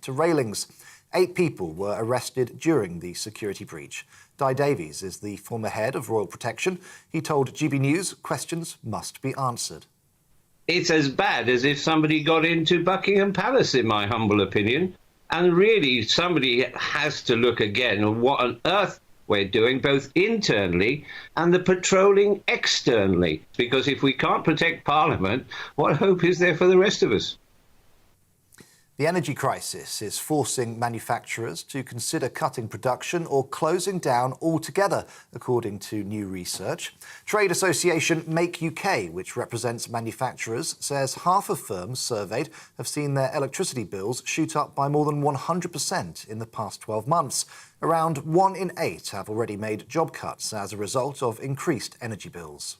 to railings. 8 people were arrested during the security breach. Di Davies is the former head of Royal Protection. He told GB News questions must be answered. It's as bad as if somebody got into Buckingham Palace, in my humble opinion. And really, somebody has to look again at what on earth we're doing, both internally and the patrolling externally. Because if we can't protect Parliament, what hope is there for the rest of us? The energy crisis is forcing manufacturers to consider cutting production or closing down altogether, according to new research. Trade association Make UK, which represents manufacturers, says half of firms surveyed have seen their electricity bills shoot up by more than 100% in the past 12 months. Around 1 in 8 have already made job cuts as a result of increased energy bills.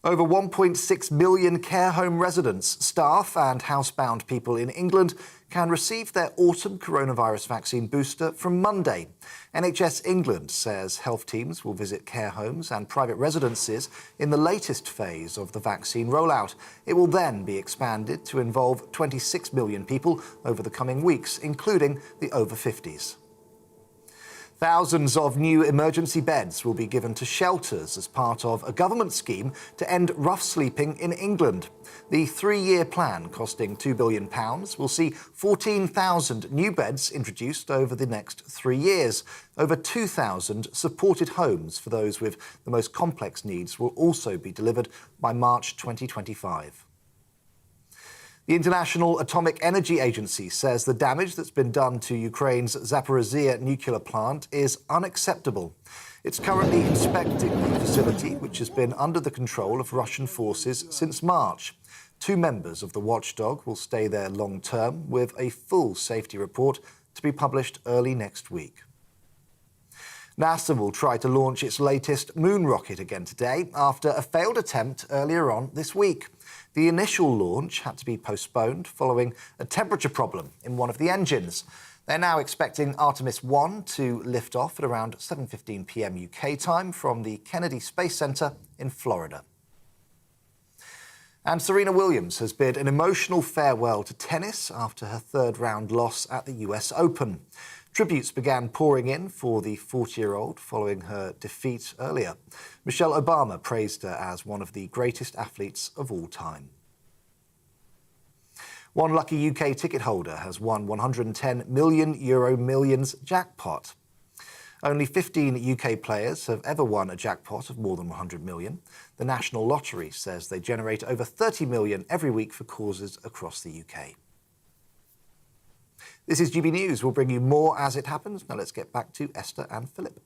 Over 1.6 million care home residents, staff and housebound people in England can receive their autumn coronavirus vaccine booster from Monday. NHS England says health teams will visit care homes and private residences in the latest phase of the vaccine rollout. It will then be expanded to involve 26 million people over the coming weeks, including the over 50s. Thousands of new emergency beds will be given to shelters as part of a government scheme to end rough sleeping in England. The 3-year plan, costing £2 billion, will see 14,000 new beds introduced over the next 3 years. Over 2,000 supported homes for those with the most complex needs will also be delivered by March 2025. The International Atomic Energy Agency says the damage that's been done to Ukraine's Zaporizhzhia nuclear plant is unacceptable. It's currently inspecting the facility, which has been under the control of Russian forces since March. 2 members of the watchdog will stay there long term, with a full safety report to be published early next week. NASA will try to launch its latest moon rocket again today after a failed attempt earlier on this week. The initial launch had to be postponed following a temperature problem in one of the engines. They're now expecting Artemis 1 to lift off at around 7:15 p.m. UK time from the Kennedy Space Center in Florida. And Serena Williams has bid an emotional farewell to tennis after her 3rd-round loss at the US Open. Tributes began pouring in for the 40-year-old following her defeat earlier. Michelle Obama praised her as one of the greatest athletes of all time. One lucky UK ticket holder has won €110 million Millions jackpot. Only 15 UK players have ever won a jackpot of more than 100 million. The National Lottery says they generate over 30 million every week for causes across the UK. This is GB News. We'll bring you more as it happens. Now let's get back to Esther and Philip.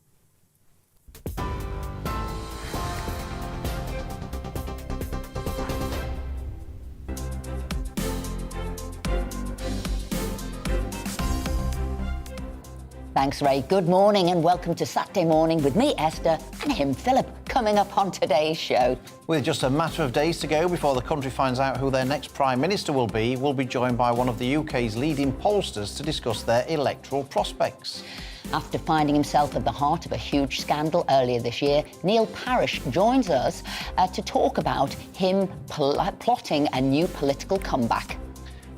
Thanks, Ray. Good morning and welcome to Saturday Morning with me, Esther, and him, Philip, coming up on today's show. With just a matter of days to go before the country finds out who their next Prime Minister will be, we'll be joined by one of the UK's leading pollsters to discuss their electoral prospects. After finding himself at the heart of a huge scandal earlier this year, Neil Parish joins us to talk about him plotting a new political comeback.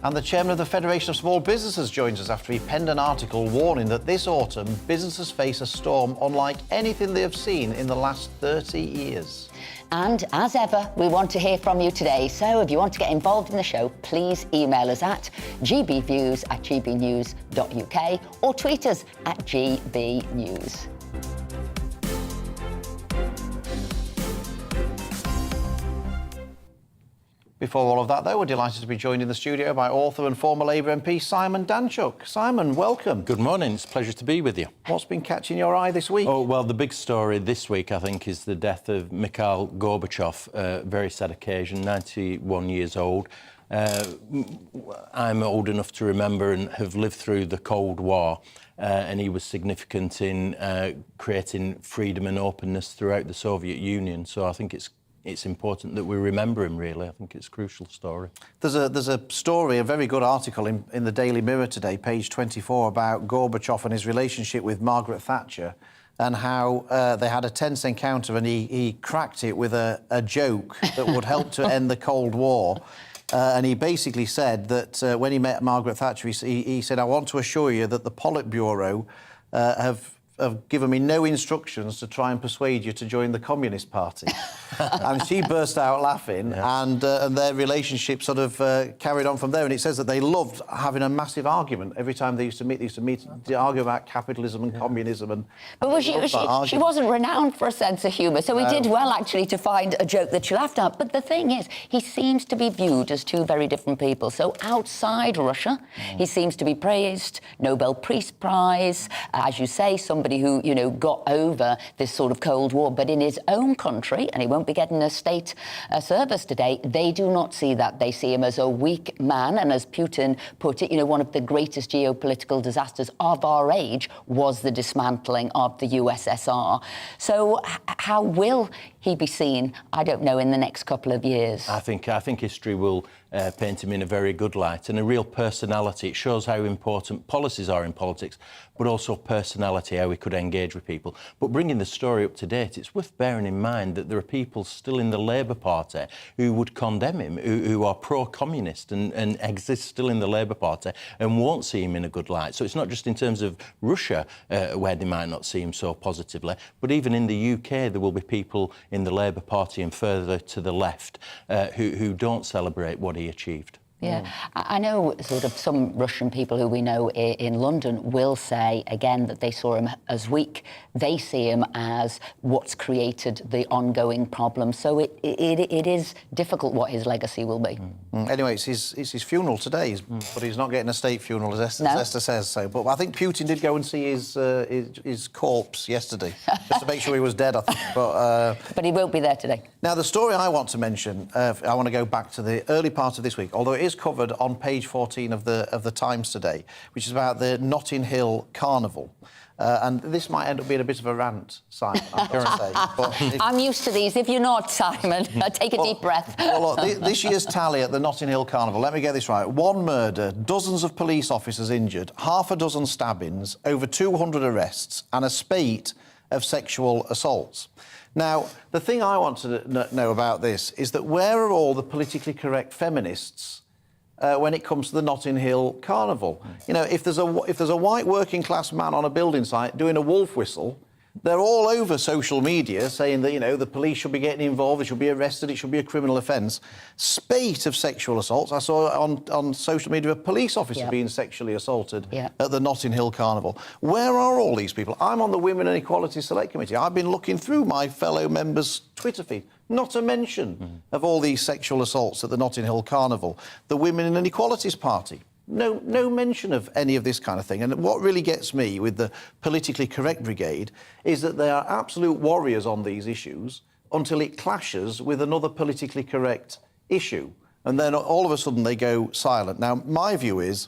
And the chairman of the Federation of Small Businesses joins us after he penned an article warning that this autumn businesses face a storm unlike anything they have seen in the last 30 years. And as ever, we want to hear from you today. So if you want to get involved in the show, please email us at gbviews@gbnews.uk or tweet us at gbnews. Before all of that, though, we're delighted to be joined in the studio by author and former Labour MP Simon Danczuk. Simon, welcome. Good morning. It's a pleasure to be with you. What's been catching your eye this week? Oh, well, the big story this week, I think, is the death of Mikhail Gorbachev. A very sad occasion, 91 years old. I'm old enough to remember and have lived through the Cold War, and he was significant in creating freedom and openness throughout the Soviet Union. So I think it's important that we remember him, really. I think it's a crucial story. There's a story, a very good article in the Daily Mirror today, page 24, about Gorbachev and his relationship with Margaret Thatcher and how they had a tense encounter and he cracked it with a joke that would help to end the Cold War. And he basically said that when he met Margaret Thatcher, he said, I want to assure you that the Politburo have given me no instructions to try and persuade you to join the Communist Party. And she burst out laughing, and their relationship sort of carried on from there. And it says that they loved having a massive argument every time they used to meet to argue about capitalism and communism. And but she wasn't renowned for a sense of humour, so he did well, actually, to find a joke that she laughed at. But the thing is, he seems to be viewed as two very different people. So outside Russia, he seems to be praised, Nobel Peace Prize, as you say, somebody who, you know, got over this sort of Cold War. But in his own country, and he won't be getting a state service today, they do not see that. They see him as a weak man, and as Putin put it, you know, one of the greatest geopolitical disasters of our age was the dismantling of the USSR. So how will he be seen, I don't know, in the next couple of years? I think history will paint him in a very good light, and a real personality. It shows how important policies are in politics, but also personality, how we could engage with people. But bringing the story up to date, it's worth bearing in mind that there are people still in the Labour Party who would condemn him, who are pro-communist and exist still in the Labour Party and won't see him in a good light. So it's not just in terms of Russia where they might not see him so positively, but even in the UK there will be people in the Labour Party and further to the left who don't celebrate what he achieved. Yeah, I know sort of some Russian people who we know in London will say, again, that they saw him as weak. They see him as what's created the ongoing problem. So it is difficult what his legacy will be. Anyway, it's his funeral today, but he's not getting a state funeral, as Esther says so. But I think Putin did go and see his corpse yesterday, just to make sure he was dead, I think. But he won't be there today. Now, the story I want to mention, I want to go back to the early part of this week, although it is covered on page 14 of the Times today, which is about the Notting Hill Carnival. And this might end up being a bit of a rant, Simon, I'm going to say. But I'm used to these. If you're not, Simon, take a deep breath. Well, look, this year's tally at the Notting Hill Carnival, let me get this right. 1 murder, dozens of police officers injured, half a dozen stabbings, over 200 arrests, and a spate of sexual assaults. Now, the thing I want to know about this is that where are all the politically correct feminists when it comes to the Notting Hill Carnival? You know, if there's a white working class man on a building site doing a wolf whistle, they're all over social media saying that, you know, the police should be getting involved, they should be arrested, it should be a criminal offence. Spate of sexual assaults. I saw on social media a police officer being sexually assaulted at the Notting Hill Carnival. Where are all these people? I'm on the Women and Equality Select Committee. I've been looking through my fellow members' Twitter feed. Not a mention of all these sexual assaults at the Notting Hill Carnival. The Women and Equalities Party. No mention of any of this kind of thing. And what really gets me with the politically correct brigade is that they are absolute warriors on these issues until it clashes with another politically correct issue. And then all of a sudden they go silent. Now, my view is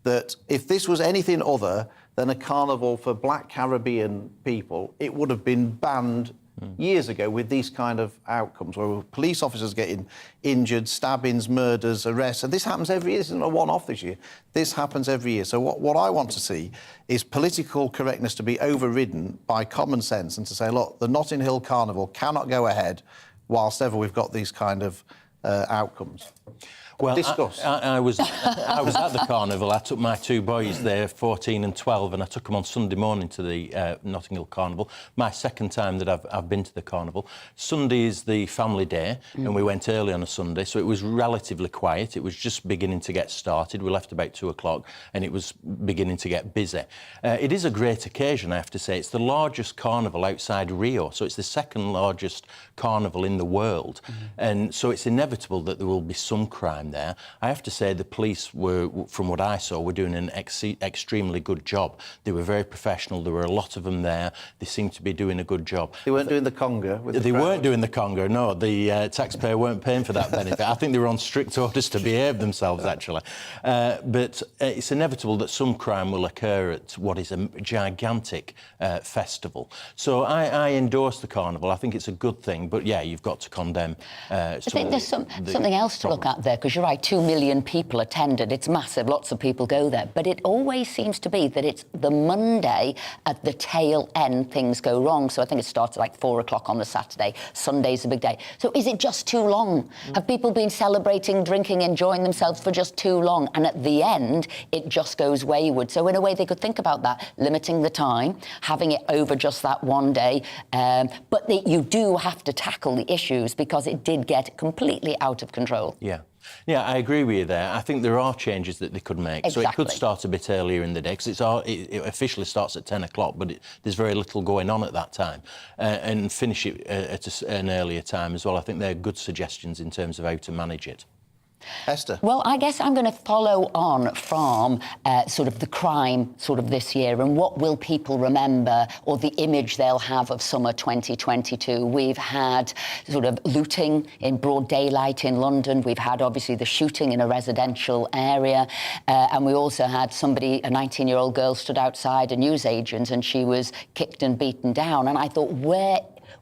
that if this was anything other than a carnival for black Caribbean people, it would have been banned years ago with these kind of outcomes, where police officers getting injured, stabbings, murders, arrests. And this happens every year. This isn't a one-off this year. This happens every year. So what I want to see is political correctness to be overridden by common sense and to say, look, the Notting Hill Carnival cannot go ahead whilst ever we've got these kind of outcomes. Well, discuss. I was at the carnival. I took my 2 boys there, 14 and 12, and I took them on Sunday morning to the Notting Hill Carnival. My second time that I've been to the carnival. Sunday is the family day, and we went early on a Sunday, so it was relatively quiet. It was just beginning to get started. We left about 2 o'clock, and it was beginning to get busy. It is a great occasion, I have to say. It's the largest carnival outside Rio, so it's the second largest carnival in the world, and so it's inevitable that there will be some crime there. I have to say the police were, from what I saw, were doing an extremely good job. They were very professional. There were a lot of them there. They seemed to be doing a good job. They weren't doing the conga with the They crowd. weren't doing the conga, no. The taxpayer weren't paying for that benefit. I think they were on strict orders to behave themselves, actually. But it's inevitable that some crime will occur at what is a gigantic festival. So I endorse the carnival. I think it's a good thing. But, yeah, you've got to condemn I think there's something else to look at there, because you're right, 2 million people attended. It's massive. Lots of people go there. But it always seems to be that it's the Monday at the tail end things go wrong. So I think it starts at like 4 o'clock on the Saturday. Sunday's a big day. So is it just too long? Have people been celebrating, drinking, enjoying themselves for just too long? And at the end, it just goes wayward. So in a way, they could think about that, limiting the time, having it over just that one day. But you do have to tackle the issues because it did get completely out of control. Yeah. Yeah, I agree with you there. I think there are changes that they could make. Exactly. So it could start a bit earlier in the day, because it officially starts at 10 o'clock, but there's very little going on at that time. And finish it at an earlier time as well. I think they're good suggestions in terms of how to manage it. Esther? Well, I guess I'm going to follow on from sort of the crime sort of this year and what will people remember or the image they'll have of summer 2022. We've had sort of looting in broad daylight in London. We've had, obviously, the shooting in a residential area. And we also had somebody, a 19-year-old girl, stood outside a newsagent and she was kicked and beaten down. And I thought,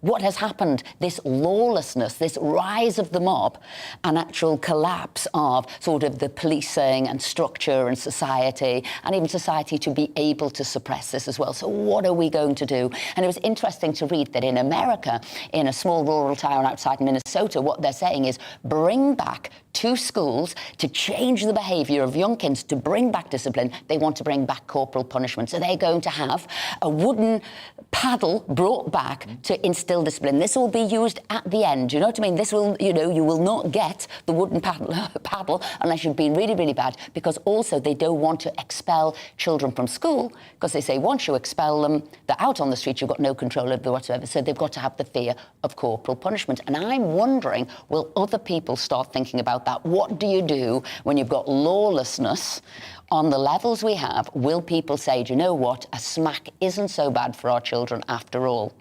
what has happened? This lawlessness, this rise of the mob, an actual collapse of sort of the policing and structure and society, and even society to be able to suppress this as well. So what are we going to do? And it was interesting to read that in America, in a small rural town outside Minnesota, what they're saying is bring back 2 schools to change the behaviour of young kids, to bring back discipline. They want to bring back corporal punishment. So they're going to have a wooden paddle brought back to instill discipline. This will be used at the end. You know what I mean? This will, you will not get the wooden paddle unless you've been really, really bad, because also they don't want to expel children from school, because they say once you expel them, they're out on the street, you've got no control over them whatsoever. So they've got to have the fear of corporal punishment. And I'm wondering, will other people start thinking about that? What do you do when you've got lawlessness on the levels we have? Will people say, do you know what, a smack isn't so bad for our children after all?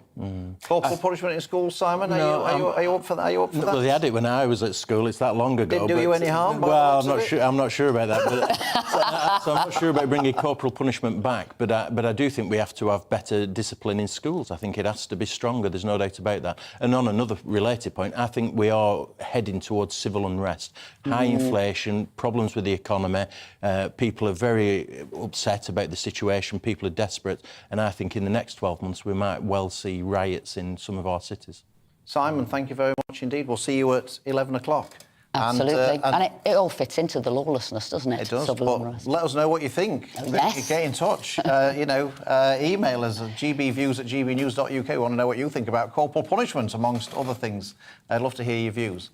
Corporal punishment in school, Simon? Are you up for that? Are you up for that? Well, they had it when I was at school. It's that long ago. Didn't do you any harm? Well, I'm not sure about that. But, so I'm not sure about bringing corporal punishment back. But I do think we have to have better discipline in schools. I think it has to be stronger. There's no doubt about that. And on another related point, I think we are heading towards civil unrest, high inflation, problems with the economy. People are very upset about the situation. People are desperate. And I think in the next 12 months we might well see riots in some of our cities. Simon, thank you very much indeed. We'll see you at 11 o'clock. Absolutely. And it all fits into the lawlessness, doesn't it? It does. Civil But unrest. let us know what you think. Yes. Get in touch. Email us at gbviews@gbnews.uk. We want to know what you think about corporal punishment, amongst other things. I'd love to hear your views.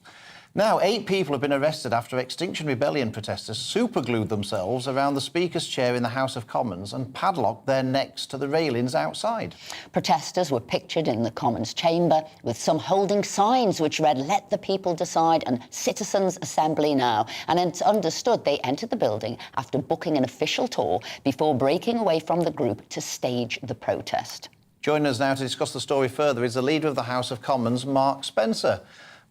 Now, 8 people have been arrested after Extinction Rebellion protesters superglued themselves around the Speaker's chair in the House of Commons and padlocked their necks to the railings outside. Protesters were pictured in the Commons chamber, with some holding signs which read, "Let the people decide" and "Citizens Assembly now." And it's understood they entered the building after booking an official tour before breaking away from the group to stage the protest. Joining us now to discuss the story further is the Leader of the House of Commons, Mark Spencer.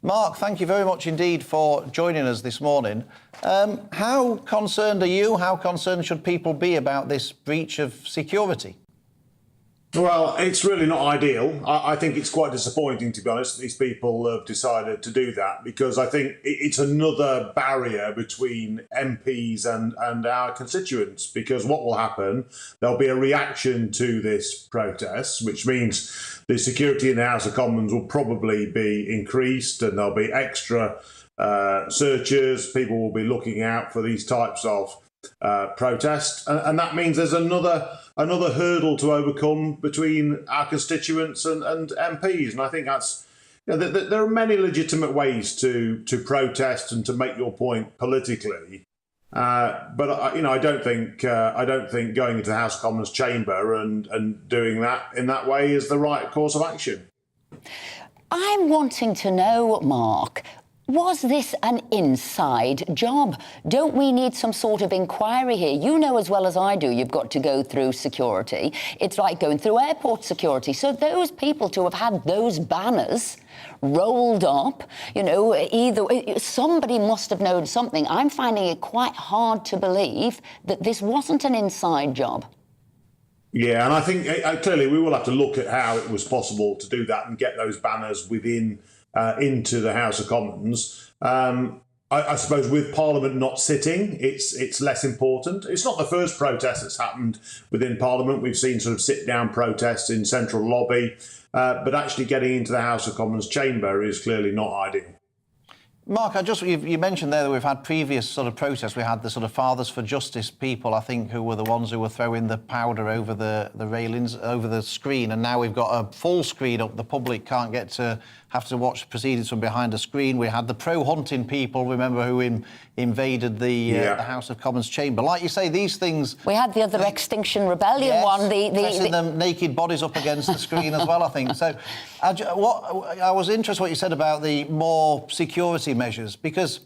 Mark, thank you very much indeed for joining us this morning. How concerned are you? How concerned should people be about this breach of security? Well, it's really not ideal. I think it's quite disappointing, to be honest, that these people have decided to do that, because I think it's another barrier between MPs and our constituents, because what will happen, there'll be a reaction to this protest, which means the security in the House of Commons will probably be increased and there'll be extra searches. People will be looking out for these types of protest, and that means there's another hurdle to overcome between our constituents and MPs. And I think that's, there are many legitimate ways to protest and to make your point politically, but I don't think going into the House of Commons chamber and doing that in that way is the right course of action. I'm wanting to know, Mark, was this an inside job? Don't we need some sort of inquiry here? You know as well as I do, you've got to go through security. It's like going through airport security. So those people to have had those banners rolled up, either somebody must have known something. I'm finding it quite hard to believe that this wasn't an inside job. Yeah, and I think clearly we will have to look at how it was possible to do that and get those banners into the House of Commons. I suppose with Parliament not sitting, it's less important. It's not the first protest that's happened within Parliament. We've seen sort of sit-down protests in Central Lobby, but actually getting into the House of Commons chamber is clearly not ideal. Mark, you mentioned there that we've had previous sort of protests. We had the sort of Fathers for Justice people, I think, who were the ones who were throwing the powder over the railings, over the screen, and now we've got a full screen up. The public can't get to have to watch proceedings from behind a screen. We had the pro-hunting people, remember, who invaded the House of Commons chamber. Like you say, these things... We had the other Extinction Rebellion one. Pressing them naked bodies up against the screen as well, I think. So I was interested what you said about the more security measures, because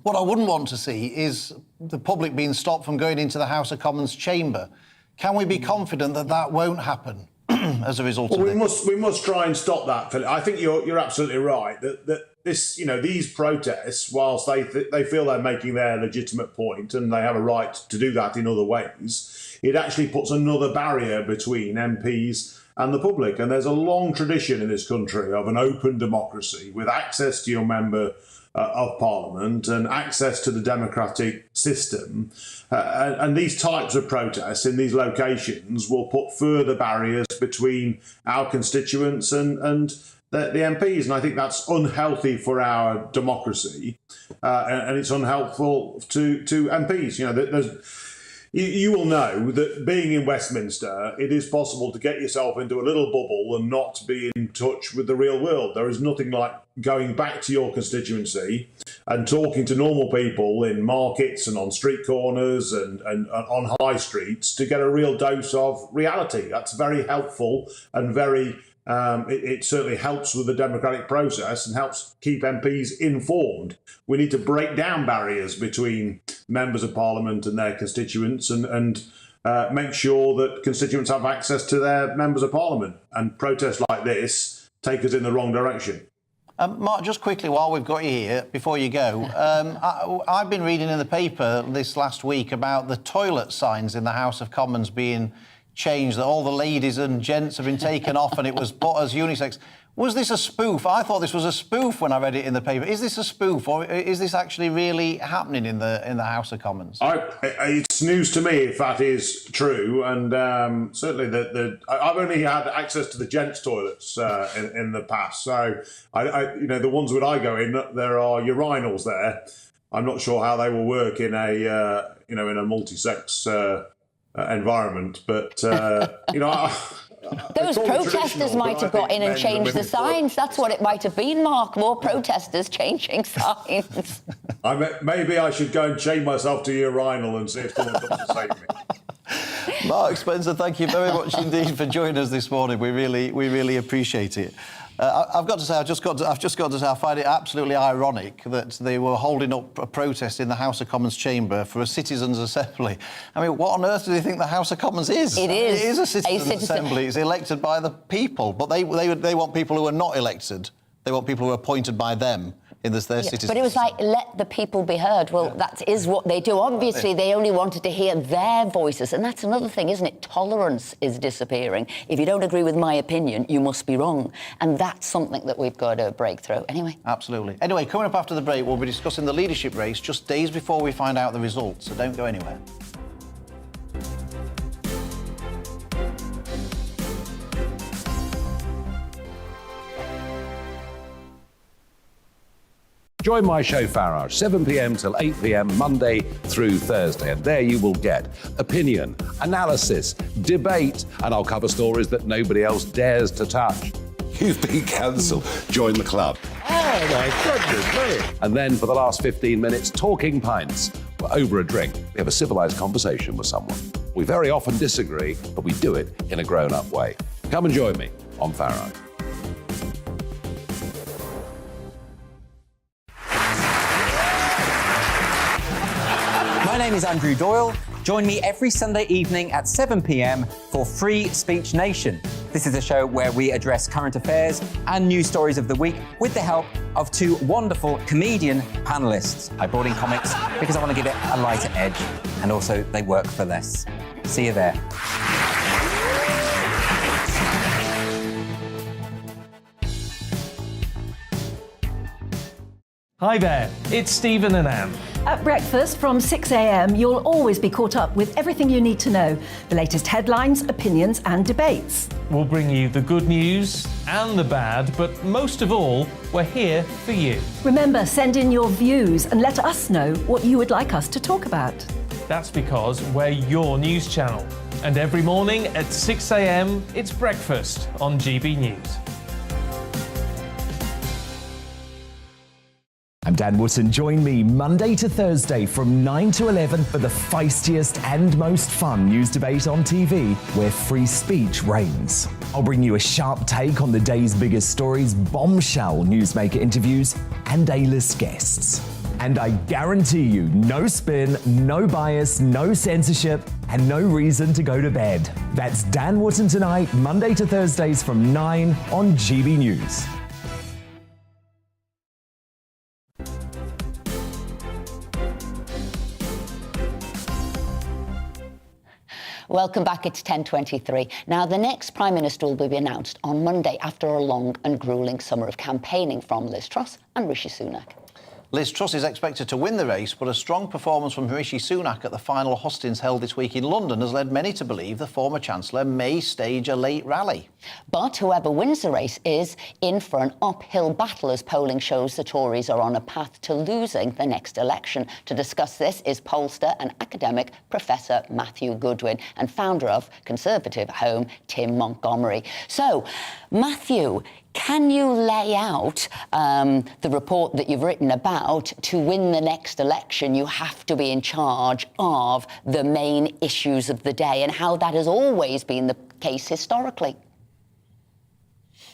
what I wouldn't want to see is the public being stopped from going into the House of Commons chamber. Can we be confident that that won't happen as a result of this? We must try and stop that, Philip. I think you're absolutely right that this, these protests, whilst they feel they're making their legitimate point and they have a right to do that in other ways, it actually puts another barrier between MPs and the public. And there's a long tradition in this country of an open democracy with access to your member of Parliament and access to the democratic system. And these types of protests in these locations will put further barriers between our constituents and the MPs. And I think that's unhealthy for our democracy, and it's unhelpful to MPs. You will know that being in Westminster, it is possible to get yourself into a little bubble and not be in touch with the real world. There is nothing like going back to your constituency and talking to normal people in markets and on street corners and on high streets to get a real dose of reality. That's very helpful and very... It certainly helps with the democratic process and helps keep MPs informed. We need to break down barriers between members of Parliament and their constituents and make sure that constituents have access to their members of Parliament. And protests like this take us in the wrong direction. Mark, just quickly, while we've got you here, before you go, I've been reading in the paper this last week about the toilet signs in the House of Commons being changed, that all the ladies and gents have been taken off and it was put as unisex. Was this a spoof? I thought this was a spoof when I read it in the paper. Is this a spoof, or is this actually really happening in the House of Commons? It's news to me if that is true, and certainly I've only had access to the gents' toilets in the past. So the ones that I go in, there are urinals there. I'm not sure how they will work in a multi-sex environment, but those protesters might have got in and changed the signs. That's what it might have been, Mark. More protesters changing signs. Maybe I should go and chain myself to a urinal and see if someone comes to save me. Mark Spencer, thank you very much indeed for joining us this morning. We really appreciate it. I've got to say, I've just got to say, I find it absolutely ironic that they were holding up a protest in the House of Commons chamber for a citizens' assembly. I mean, what on earth do they think the House of Commons is? It is a citizens' assembly. It's elected by the people, but they want people who are not elected. They want people who are appointed by them. Citizens. But it was like, let the people be heard. Well, that is what they do. Obviously, they only wanted to hear their voices. And that's another thing, isn't it? Tolerance is disappearing. If you don't agree with my opinion, you must be wrong. And that's something that we've got to break through. Anyway. Absolutely. Anyway, coming up after the break, we'll be discussing the leadership race just days before we find out the results. So don't go anywhere. Join my show Parish, 7 p.m. till 8 p.m. Monday through Thursday. And there you will get opinion, analysis, debate, and I'll cover stories that nobody else dares to touch. You've been cancelled. Join the club. Oh, my goodness. And then for the last 15 minutes, talking pints. We're over a drink. We have a civilised conversation with someone. We very often disagree, but we do it in a grown-up way. Come and join me on Parish. My name is Andrew Doyle. Join me every Sunday evening at 7 p.m. for Free Speech Nation. This is a show where we address current affairs and news stories of the week with the help of two wonderful comedian panellists. I brought in comics because I want to give it a lighter edge, and also they work for less. See you there. Hi there, it's Stephen and Anne. At breakfast from 6 a.m, you'll always be caught up with everything you need to know, the latest headlines, opinions and debates. We'll bring you the good news and the bad, but most of all, we're here for you. Remember, send in your views and let us know what you would like us to talk about. That's because we're your news channel. And every morning at 6 a.m, it's breakfast on GB News. I'm Dan Wootton. Join me Monday to Thursday from 9 to 11 for the feistiest and most fun news debate on TV, where free speech reigns. I'll bring you a sharp take on the day's biggest stories, bombshell newsmaker interviews, and A-list guests. And I guarantee you, no spin, no bias, no censorship, and no reason to go to bed. That's Dan Wootton Tonight, Monday to Thursdays from 9 on GB News. Welcome back, it's 10:23. Now, the next Prime Minister will be announced on Monday after a long and gruelling summer of campaigning from Liz Truss and Rishi Sunak. Liz Truss is expected to win the race, but a strong performance from Rishi Sunak at the final hustings held this week in London has led many to believe the former Chancellor may stage a late rally. But whoever wins the race is in for an uphill battle, as polling shows the Tories are on a path to losing the next election. To discuss this is pollster and academic Professor Matthew Goodwin and founder of Conservative Home, Tim Montgomery. So, Matthew, can you lay out the report that you've written about to win the next election? You have to be in charge of the main issues of the day and how that has always been the case historically.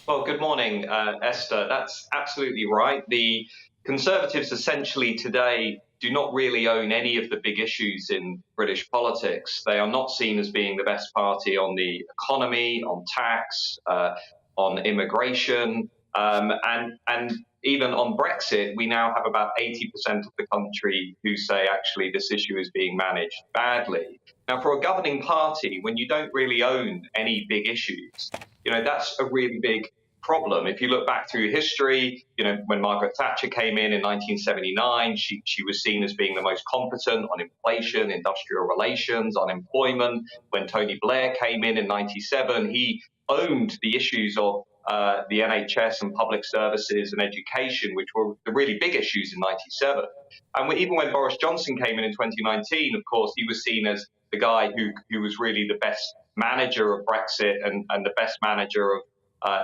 Well, good morning, Esther. That's absolutely right. The Conservatives essentially today do not really own any of the big issues in British politics. They are not seen as being the best party on the economy, on tax, on immigration, and even on Brexit. We now have about 80% of the country who say actually this issue is being managed badly. Now, for a governing party, when you don't really own any big issues, that's a really big problem. If you look back through history, when Margaret Thatcher came in 1979, she was seen as being the most competent on inflation, industrial relations, unemployment. When Tony Blair came in 97, he owned the issues of the NHS and public services and education, which were the really big issues in 97. And even when Boris Johnson came in 2019, of course, he was seen as the guy who was really the best manager of Brexit and the best manager of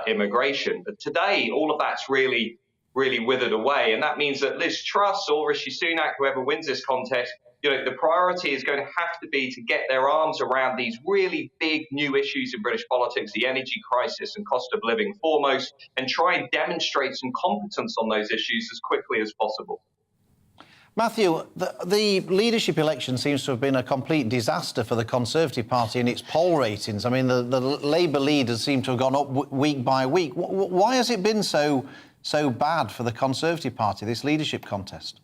immigration. But today, all of that's really withered away. And that means that Liz Truss or Rishi Sunak, whoever wins this contest, the priority is going to have to be to get their arms around these really big new issues in British politics, the energy crisis and cost of living foremost, and try and demonstrate some competence on those issues as quickly as possible. Matthew, the leadership election seems to have been a complete disaster for the Conservative Party in its poll ratings. I mean, the Labour leaders seem to have gone up week by week. Why has it been so bad for the Conservative Party, this leadership contest?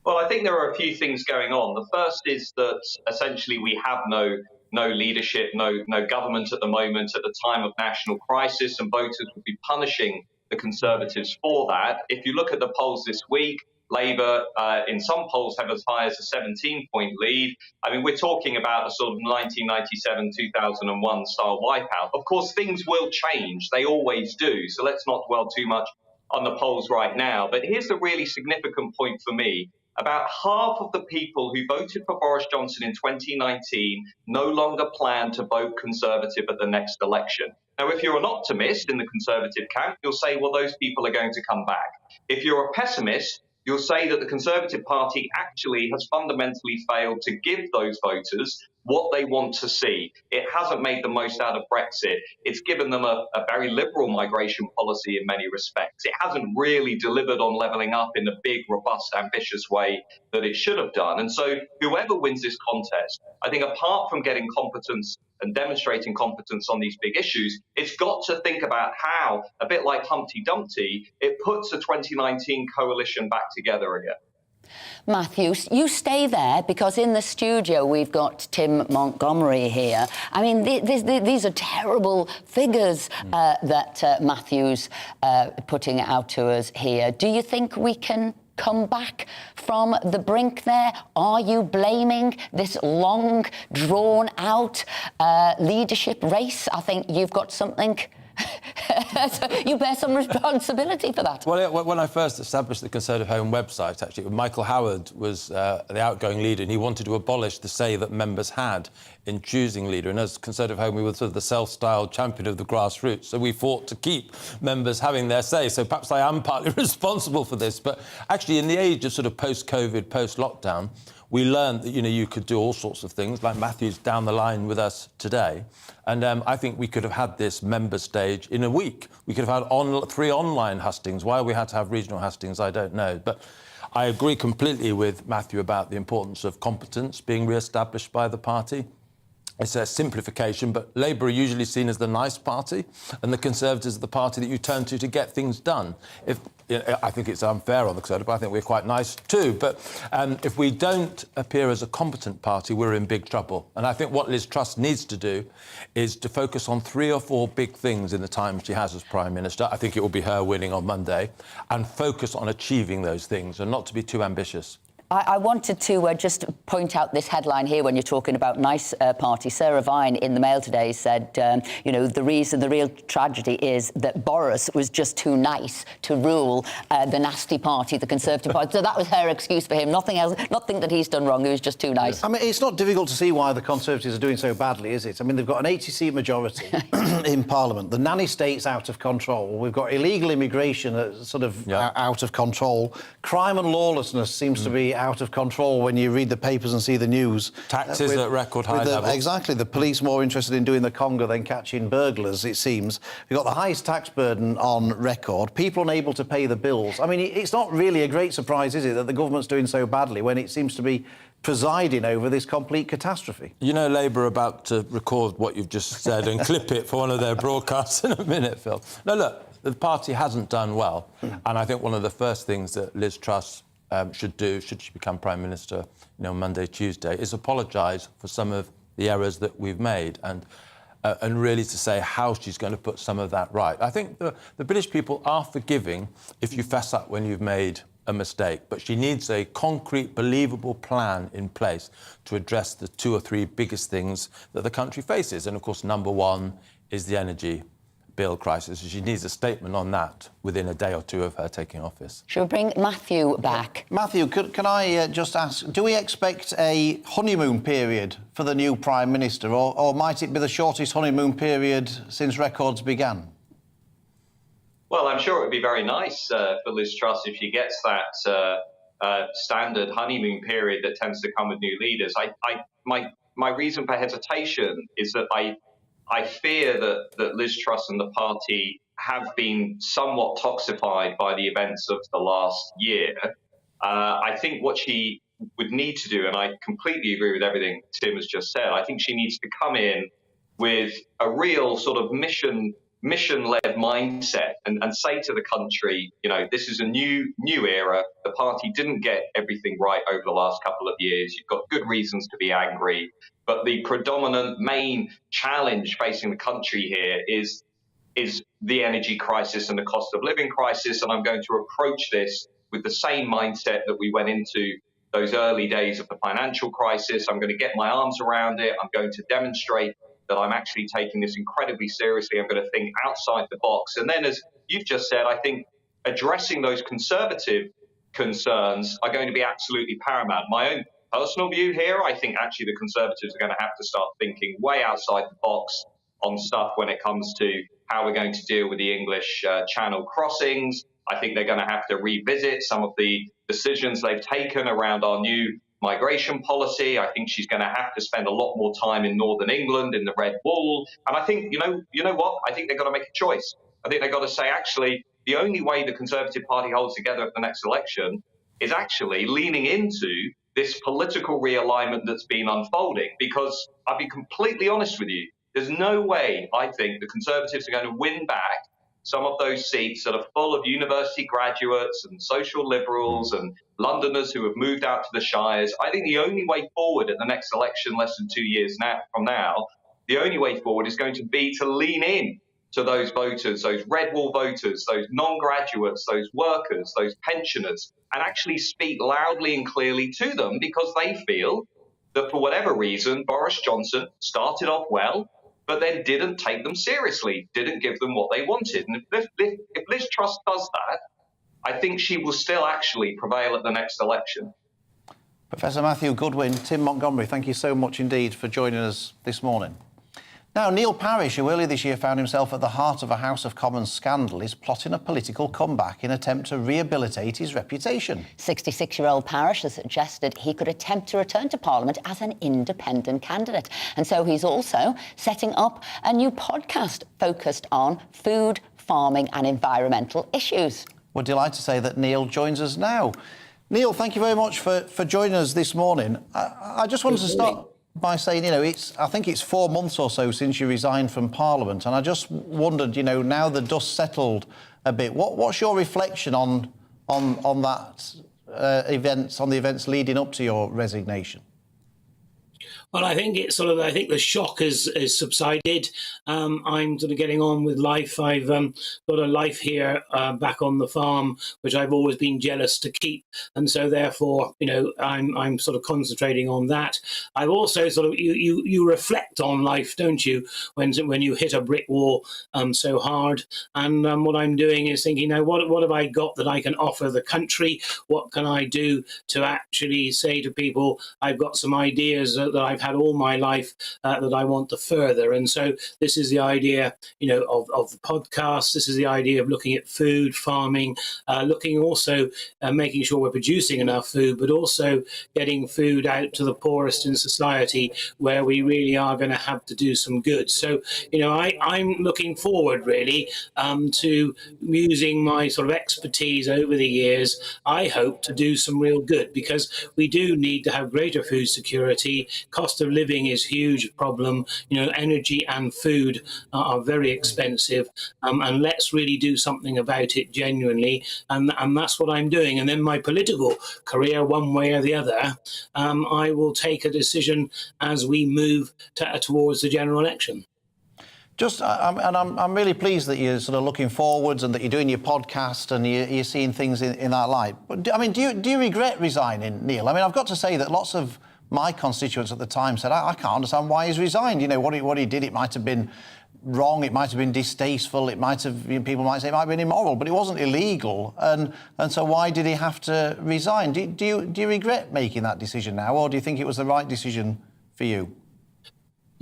Well, I think there are a few things going on. The first is that essentially we have no leadership, no government at the moment at the time of national crisis, and voters would be punishing the Conservatives for that. If you look at the polls this week, Labour, in some polls, have as high as a 17-point lead. I mean, we're talking about a sort of 1997-2001 style wipeout. Of course, things will change. They always do. So let's not dwell too much on the polls right now. But here's the really significant point for me. About half of the people who voted for Boris Johnson in 2019 no longer plan to vote Conservative at the next election. Now, if you're an optimist in the Conservative camp, you'll say, well, those people are going to come back. If you're a pessimist, you'll say that the Conservative Party actually has fundamentally failed to give those voters what they want to see. It hasn't made the most out of Brexit. It's given them a very liberal migration policy in many respects. It hasn't really delivered on levelling up in the big, robust, ambitious way that it should have done. And so whoever wins this contest, I think apart from getting competence and demonstrating competence on these big issues, it's got to think about how, a bit like Humpty Dumpty, it puts the 2019 coalition back together again. Matthew, you stay there, because in the studio we've got Tim Montgomery here. I mean, these are terrible figures that Matthew's putting out to us here. Do you think we can come back from the brink there? Are you blaming this long, drawn-out leadership race? I think you've got something... So you bear some responsibility for that. Well, when I first established the Conservative Home website, actually, Michael Howard was the outgoing leader, and he wanted to abolish the say that members had in choosing leader. And as Conservative Home, we were sort of the self-styled champion of the grassroots, so we fought to keep members having their say. So perhaps I am partly responsible for this. But actually, in the age of sort of post-COVID, post-lockdown, we learned that, you could do all sorts of things, like Matthew's down the line with us today. And I think we could have had this member stage in a week. We could have had 3 online hustings. Why we had to have regional hustings, I don't know. But I agree completely with Matthew about the importance of competence being re-established by the party. It's a simplification, but Labour are usually seen as the nice party, and the Conservatives are the party that you turn to get things done. I think it's unfair on the Conservatives, but I think we're quite nice too. But if we don't appear as a competent party, we're in big trouble. And I think what Liz Truss needs to do is to focus on 3 or 4 big things in the time she has as Prime Minister. I think it will be her winning on Monday, and focus on achieving those things and not to be too ambitious. I wanted to just point out this headline here when you're talking about nice party. Sarah Vine in the Mail today said, the real tragedy is that Boris was just too nice to rule the nasty party, the Conservative Party. So that was her excuse for him. Nothing else, nothing that he's done wrong. He was just too nice. I mean, it's not difficult to see why the Conservatives are doing so badly, is it? I mean, they've got an 80-seat majority in Parliament. The nanny state's out of control. We've got illegal immigration sort of out of control. Crime and lawlessness seems to be out of control when you read the papers and see the news. Taxes at record high levels. Exactly. The police more interested in doing the conga than catching burglars, it seems. We've got the highest tax burden on record. People unable to pay the bills. I mean, it's not really a great surprise, is it, that the government's doing so badly when it seems to be presiding over this complete catastrophe. Labour are about to record what you've just said and clip it for one of their broadcasts in a minute, Phil. No, look, the party hasn't done well. And I think one of the first things that Liz Truss should do, should she become Prime Minister, Monday, Tuesday, is apologise for some of the errors that we've made and really to say how she's going to put some of that right. I think the British people are forgiving if you fess up when you've made a mistake, but she needs a concrete, believable plan in place to address the 2 or 3 biggest things that the country faces. And, of course, number 1 is the energy bill crisis. She needs a statement on that within a day or 2 of her taking office. Shall we bring Matthew back? Matthew, can I just ask, do we expect a honeymoon period for the new Prime Minister, or might it be the shortest honeymoon period since records began? Well, I'm sure it would be very nice for Liz Truss if she gets that standard honeymoon period that tends to come with new leaders. My reason for hesitation is that I fear that Liz Truss and the party have been somewhat toxified by the events of the last year. I think what she would need to do, and I completely agree with everything Tim has just said, I think she needs to come in with a real sort of mission-led mindset and say to the country, this is a new era. The party didn't get everything right over the last couple of years. You've got good reasons to be angry. But the predominant main challenge facing the country here is the energy crisis and the cost of living crisis. And I'm going to approach this with the same mindset that we went into those early days of the financial crisis. I'm going to get my arms around it. I'm going to demonstrate that I'm actually taking this incredibly seriously. I'm going to think outside the box. And then, as you've just said, I think addressing those conservative concerns are going to be absolutely paramount. My own personal view here, I think actually the Conservatives are going to have to start thinking way outside the box on stuff when it comes to how we're going to deal with the English Channel crossings. I think they're going to have to revisit some of the decisions they've taken around our new migration policy. I think she's going to have to spend a lot more time in Northern England, in the Red Wall. And I think, you know what? I think they've got to make a choice. I think they've got to say, actually, the only way the Conservative Party holds together at the next election is actually leaning into this political realignment that's been unfolding. Because I'll be completely honest with you, there's no way I think the Conservatives are going to win back some of those seats that are full of university graduates and social liberals and Londoners who have moved out to the shires. I think the only way forward at the next election, less than 2 years from now, the only way forward is going to be to lean in to those voters, those red wall voters, those non-graduates, those workers, those pensioners, and actually speak loudly and clearly to them, because they feel that for whatever reason, Boris Johnson started off well, but then didn't take them seriously, didn't give them what they wanted. And if Liz Truss does that, I think she will still actually prevail at the next election. Professor Matthew Goodwin, Tim Montgomery, thank you so much indeed for joining us this morning. Now, Neil Parish, who earlier this year found himself at the heart of a House of Commons scandal, is plotting a political comeback in an attempt to rehabilitate his reputation. 66-year-old Parish has suggested he could attempt to return to Parliament as an independent candidate. And so he's also setting up a new podcast focused on food, farming and environmental issues. We're delighted to say that Neil joins us now. Neil, thank you very much for joining us this morning. I just wanted to start by saying, I think it's 4 months or so since you resigned from Parliament, and I just wondered, now the dust settled a bit, what's your reflection on that events, on the events leading up to your resignation? Well, I think it's I think the shock has subsided. I'm sort of getting on with life. I've got a life here back on the farm, which I've always been jealous to keep. And so therefore, I'm sort of concentrating on that. I've also you reflect on life, don't you, when you hit a brick wall so hard. And what I'm doing is thinking, now, what have I got that I can offer the country? What can I do to actually say to people, I've got some ideas that I've had all my life that I want to further. And so this is the idea, of the podcast. This is the idea of looking at food, farming, looking also making sure we're producing enough food, but also getting food out to the poorest in society where we really are going to have to do some good. So, I'm looking forward really to using my sort of expertise over the years, I hope, to do some real good, because we do need to have greater food security. Cost of living is a huge problem. Energy and food are very expensive, and let's really do something about it genuinely. And that's what I'm doing. And then my political career, one way or the other, I will take a decision as we move towards the general election. I'm really pleased that you're sort of looking forwards and that you're doing your podcast and you're seeing things in that light. But do you regret resigning, Neil? I've got to say that lots of my constituents at the time said, I can't understand why he's resigned. What he did, it might have been wrong, it might have been distasteful, it might have, people might say it might have been immoral, but it wasn't illegal. And so why did he have to resign? Do you regret making that decision now, or do you think it was the right decision for you?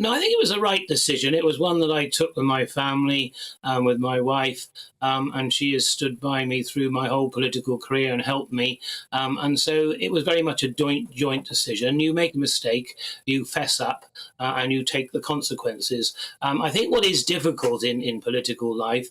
No, I think it was the right decision. It was one that I took with my family, with my wife, and she has stood by me through my whole political career and helped me. And so it was very much a joint decision. You make a mistake, you fess up, and you take the consequences. I think what is difficult in political life,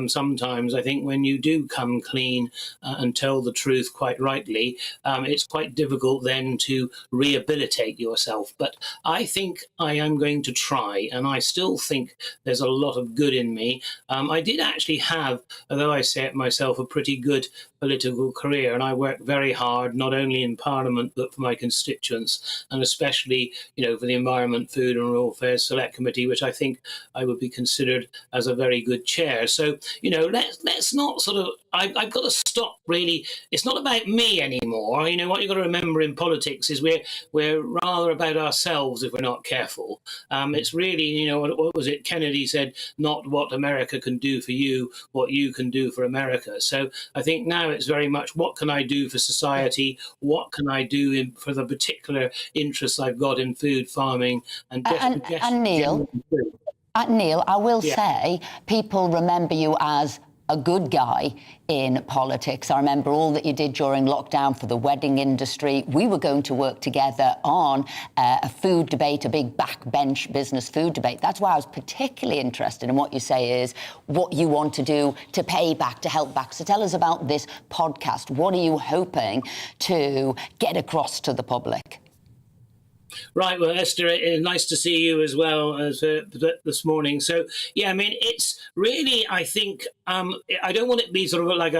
sometimes I think when you do come clean and tell the truth quite rightly, it's quite difficult then to rehabilitate yourself. But I think I am going to try, and I still think there's a lot of good in me. I did actually have, although I say it myself, a pretty good political career, and I worked very hard, not only in Parliament, but for my constituents, and especially, for the Environment, Food and Rural Affairs Select Committee, which I think I would be considered as a very good chair. So, let's not I've got to stop, really. It's not about me anymore. What you've got to remember in politics is we're rather about ourselves if we're not careful. It's really, what was it? Kennedy said, not what America can do for you, what you can do for America. So I think now it's very much, what can I do for society? What can I do for the particular interests I've got in food, farming, and Neil, I will say, people remember you as a good guy in politics. I remember all that you did during lockdown for the wedding industry. We were going to work together on a food debate, a big backbench business food debate. That's why I was particularly interested in what you say is what you want to do to pay back, to help back. So tell us about this podcast. What are you hoping to get across to the public? Right, well, Esther, it's nice to see you as well as this morning. So, yeah, I mean, it's really, I think, I don't want it to be sort of like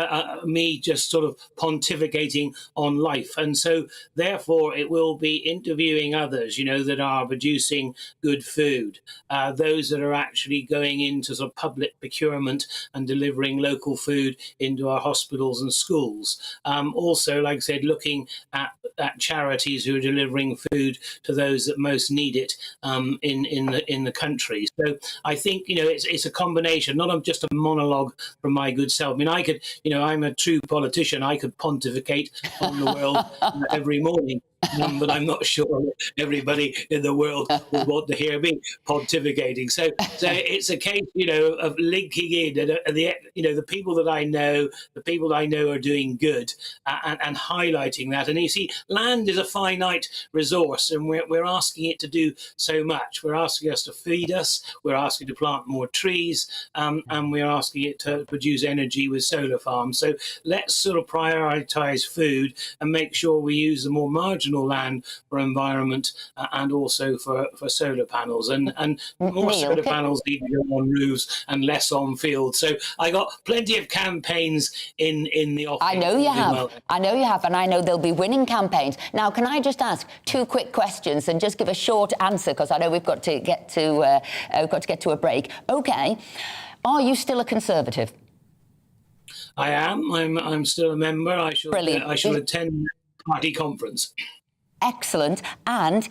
me just sort of pontificating on life. And so, therefore, it will be interviewing others, that are producing good food, those that are actually going into sort of public procurement and delivering local food into our hospitals and schools. Also, like I said, looking at charities who are delivering food to those that most need it in the country. So I think it's a combination, not just a monologue from my good self. I mean, I could, I'm a true politician. I could pontificate on the world every morning. But I'm not sure everybody in the world will want to hear me pontificating. So it's a case, of linking in the people that I know are doing good and highlighting that. And you see, land is a finite resource, and we're asking it to do so much. We're asking us to feed us. We're asking to plant more trees, and we're asking it to produce energy with solar farms. So let's sort of prioritise food and make sure we use the more marginal land for environment and also for solar panels, and more solar panels need to go on roofs and less on fields. So I got plenty of campaigns in the office. I know you have. I know you have, and I know they'll be winning campaigns. Now, can I just ask two quick questions and just give a short answer, because I know we've got to get to a break. Okay, are you still a Conservative? I am. I'm still a member. I shall attend party conference. Excellent. And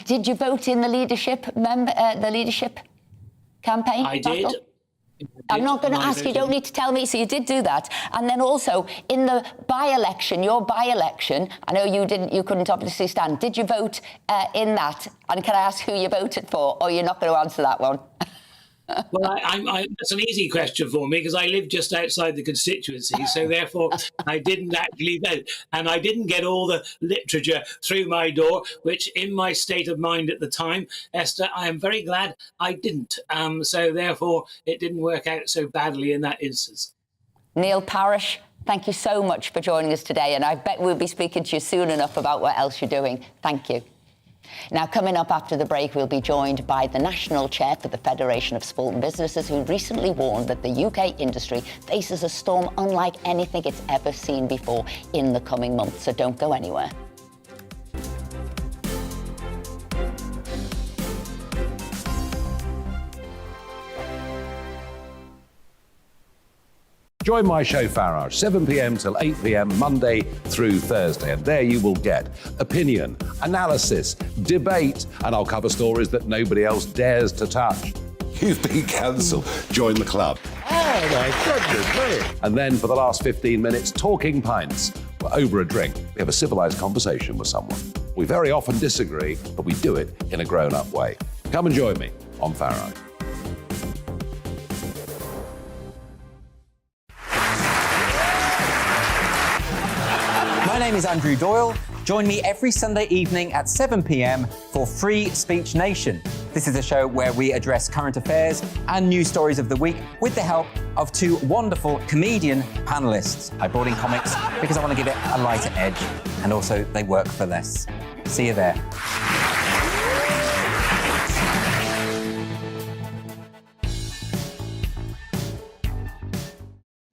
did you vote in the leadership campaign? I did. I'm not going to ask you. Don't need to tell me. So you did do that. And then also in the by-election, your by-election, I know you couldn't obviously stand. Did you vote in that? And can I ask who you voted for? Or you're not going to answer that one? Well, that's an easy question for me because I live just outside the constituency, so therefore I didn't actually vote. And I didn't get all the literature through my door, which in my state of mind at the time, Esther, I am very glad I didn't. So therefore it didn't work out so badly in that instance. Neil Parish, thank you so much for joining us today, and I bet we'll be speaking to you soon enough about what else you're doing. Thank you. Now, coming up after the break, we'll be joined by the National Chair for the Federation of Sporting Businesses, who recently warned that the UK industry faces a storm unlike anything it's ever seen before in the coming months. So don't go anywhere. Join my show Farage, 7 p.m. till 8 p.m. Monday through Thursday. And there you will get opinion, analysis, debate, and I'll cover stories that nobody else dares to touch. You've been cancelled. Join the club. Oh, my goodness. And then for the last 15 minutes, talking pints. We're over a drink. We have a civilised conversation with someone. We very often disagree, but we do it in a grown-up way. Come and join me on Farage. My name is Andrew Doyle. Join me every Sunday evening at 7 p.m. for Free Speech Nation. This is a show where we address current affairs and news stories of the week with the help of two wonderful comedian panellists. I brought in comics because I want to give it a lighter edge, and also they work for less. See you there.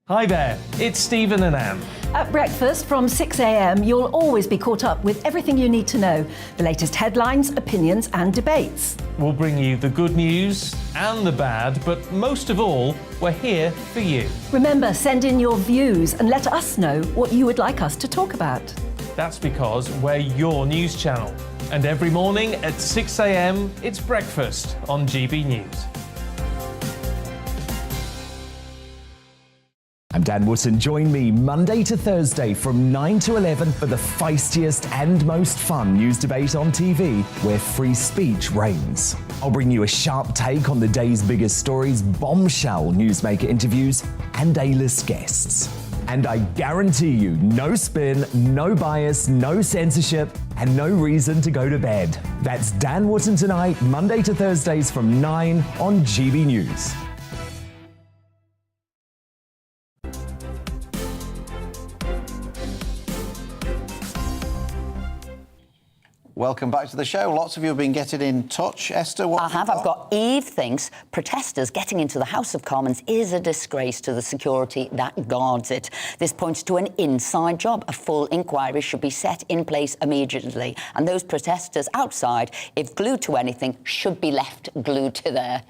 Hi there, it's Stephen and Anne. At breakfast from 6 a.m, you'll always be caught up with everything you need to know, the latest headlines, opinions and debates. We'll bring you the good news and the bad, but most of all, we're here for you. Remember, send in your views and let us know what you would like us to talk about. That's because we're your news channel. And every morning at 6 a.m, it's breakfast on GBNews. I'm Dan Wootton. Join me Monday to Thursday from 9 to 11 for the feistiest and most fun news debate on TV, where free speech reigns. I'll bring you a sharp take on the day's biggest stories, bombshell newsmaker interviews, and A-list guests. And I guarantee you, no spin, no bias, no censorship, and no reason to go to bed. That's Dan Wootton Tonight, Monday to Thursdays from 9 on GB News. Welcome back to the show. Lots of you have been getting in touch. Esther, what I have. I've got Eve thinks protesters getting into the House of Commons is a disgrace to the security that guards it. This points to an inside job. A full inquiry should be set in place immediately. And those protesters outside, if glued to anything, should be left glued to there.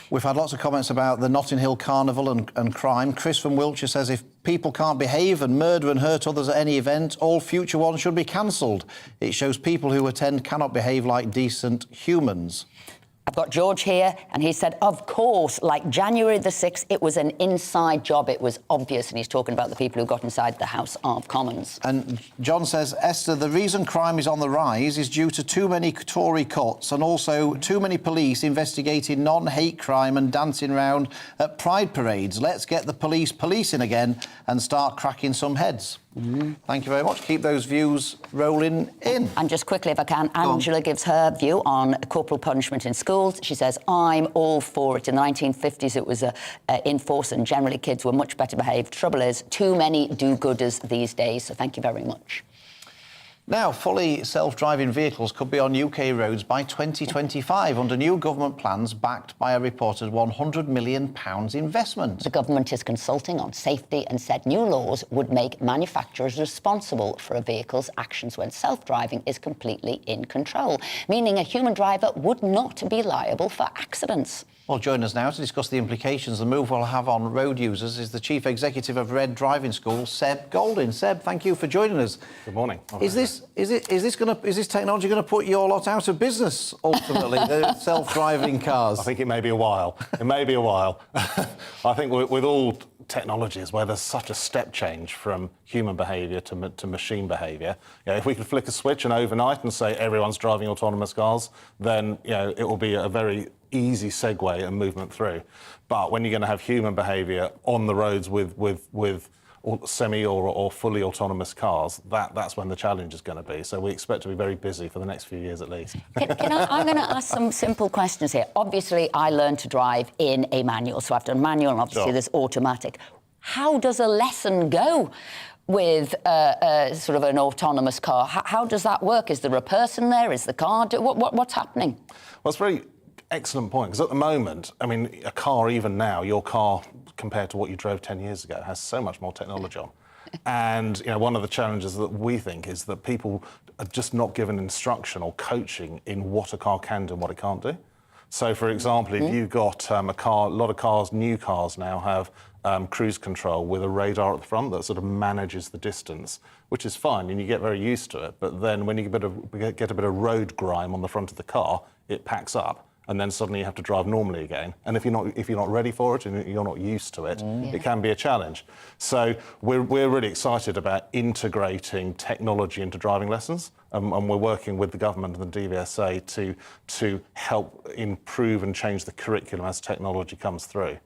We've had lots of comments about the Notting Hill Carnival and crime. Chris from Wiltshire says if people can't behave and murder and hurt others at any event, all future ones should be cancelled. It shows people who attend cannot behave like decent humans. I've got George here, and he said, of course, like January the 6th, it was an inside job. It was obvious, and he's talking about the people who got inside the House of Commons. And John says, Esther, the reason crime is on the rise is due to too many Tory cuts and also too many police investigating non-hate crime and dancing around at pride parades. Let's get the police policing again and start cracking some heads. Thank you very much. Keep those views rolling in. And just quickly, if I can, Angela gives her view on corporal punishment in schools. She says, I'm all for it. In the 1950s, it was in force and generally kids were much better behaved. Trouble is, too many do-gooders these days. So thank you very much. Now, fully self-driving vehicles could be on UK roads by 2025 under new government plans backed by a reported £100 million investment. The government is consulting on safety and said new laws would make manufacturers responsible for a vehicle's actions when self-driving is completely in control, meaning a human driver would not be liable for accidents. Well, join us now to discuss the implications the move will have on road users is the Chief Executive of Red Driving School, Seb Golding. Seb, thank you for joining us. Good morning. Is this technology going to put your lot out of business ultimately? The self-driving cars. I think it may be a while. It may be a while. I think with all technologies where there's such a step change from human behaviour to machine behaviour, if we could flick a switch and overnight and say everyone's driving autonomous cars, then it will be a very easy segue and movement through. But when you're going to have human behaviour on the roads with semi or fully autonomous cars, that's when the challenge is going to be. So we expect to be very busy for the next few years at least. I'm going to ask some simple questions here. Obviously, I learned to drive in a manual, so I've done manual, and obviously there's automatic. How does a lesson go with sort of an autonomous car? How does that work? Is there a person there? Is the car? What's happening? Well, it's a very excellent point, because at the moment, I mean, a car, even now, your car, compared to what you drove 10 years ago, has so much more technology on. And, one of the challenges that we think is that people are just not given instruction or coaching in what a car can do and what it can't do. So, for example, if you've got a car, a lot of cars, new cars now have cruise control with a radar at the front that sort of manages the distance, which is fine, and you get very used to it. But then when you get a bit of road grime on the front of the car, it packs up. And then suddenly you have to drive normally again. And if you're not ready for it and you're not used to it, it can be a challenge. So we're really excited about integrating technology into driving lessons, and we're working with the government and the DVSA to help improve and change the curriculum as technology comes through.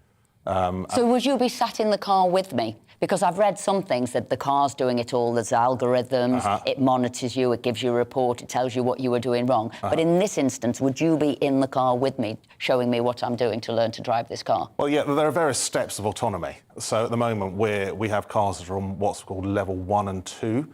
So would you be sat in the car with me? Because I've read some things that the car's doing it all, there's algorithms, it monitors you, it gives you a report, it tells you what you were doing wrong. But in this instance, would you be in the car with me, showing me what I'm doing to learn to drive this car? Well, yeah, there are various steps of autonomy. So at the moment, we have cars that are on what's called level 1 and 2.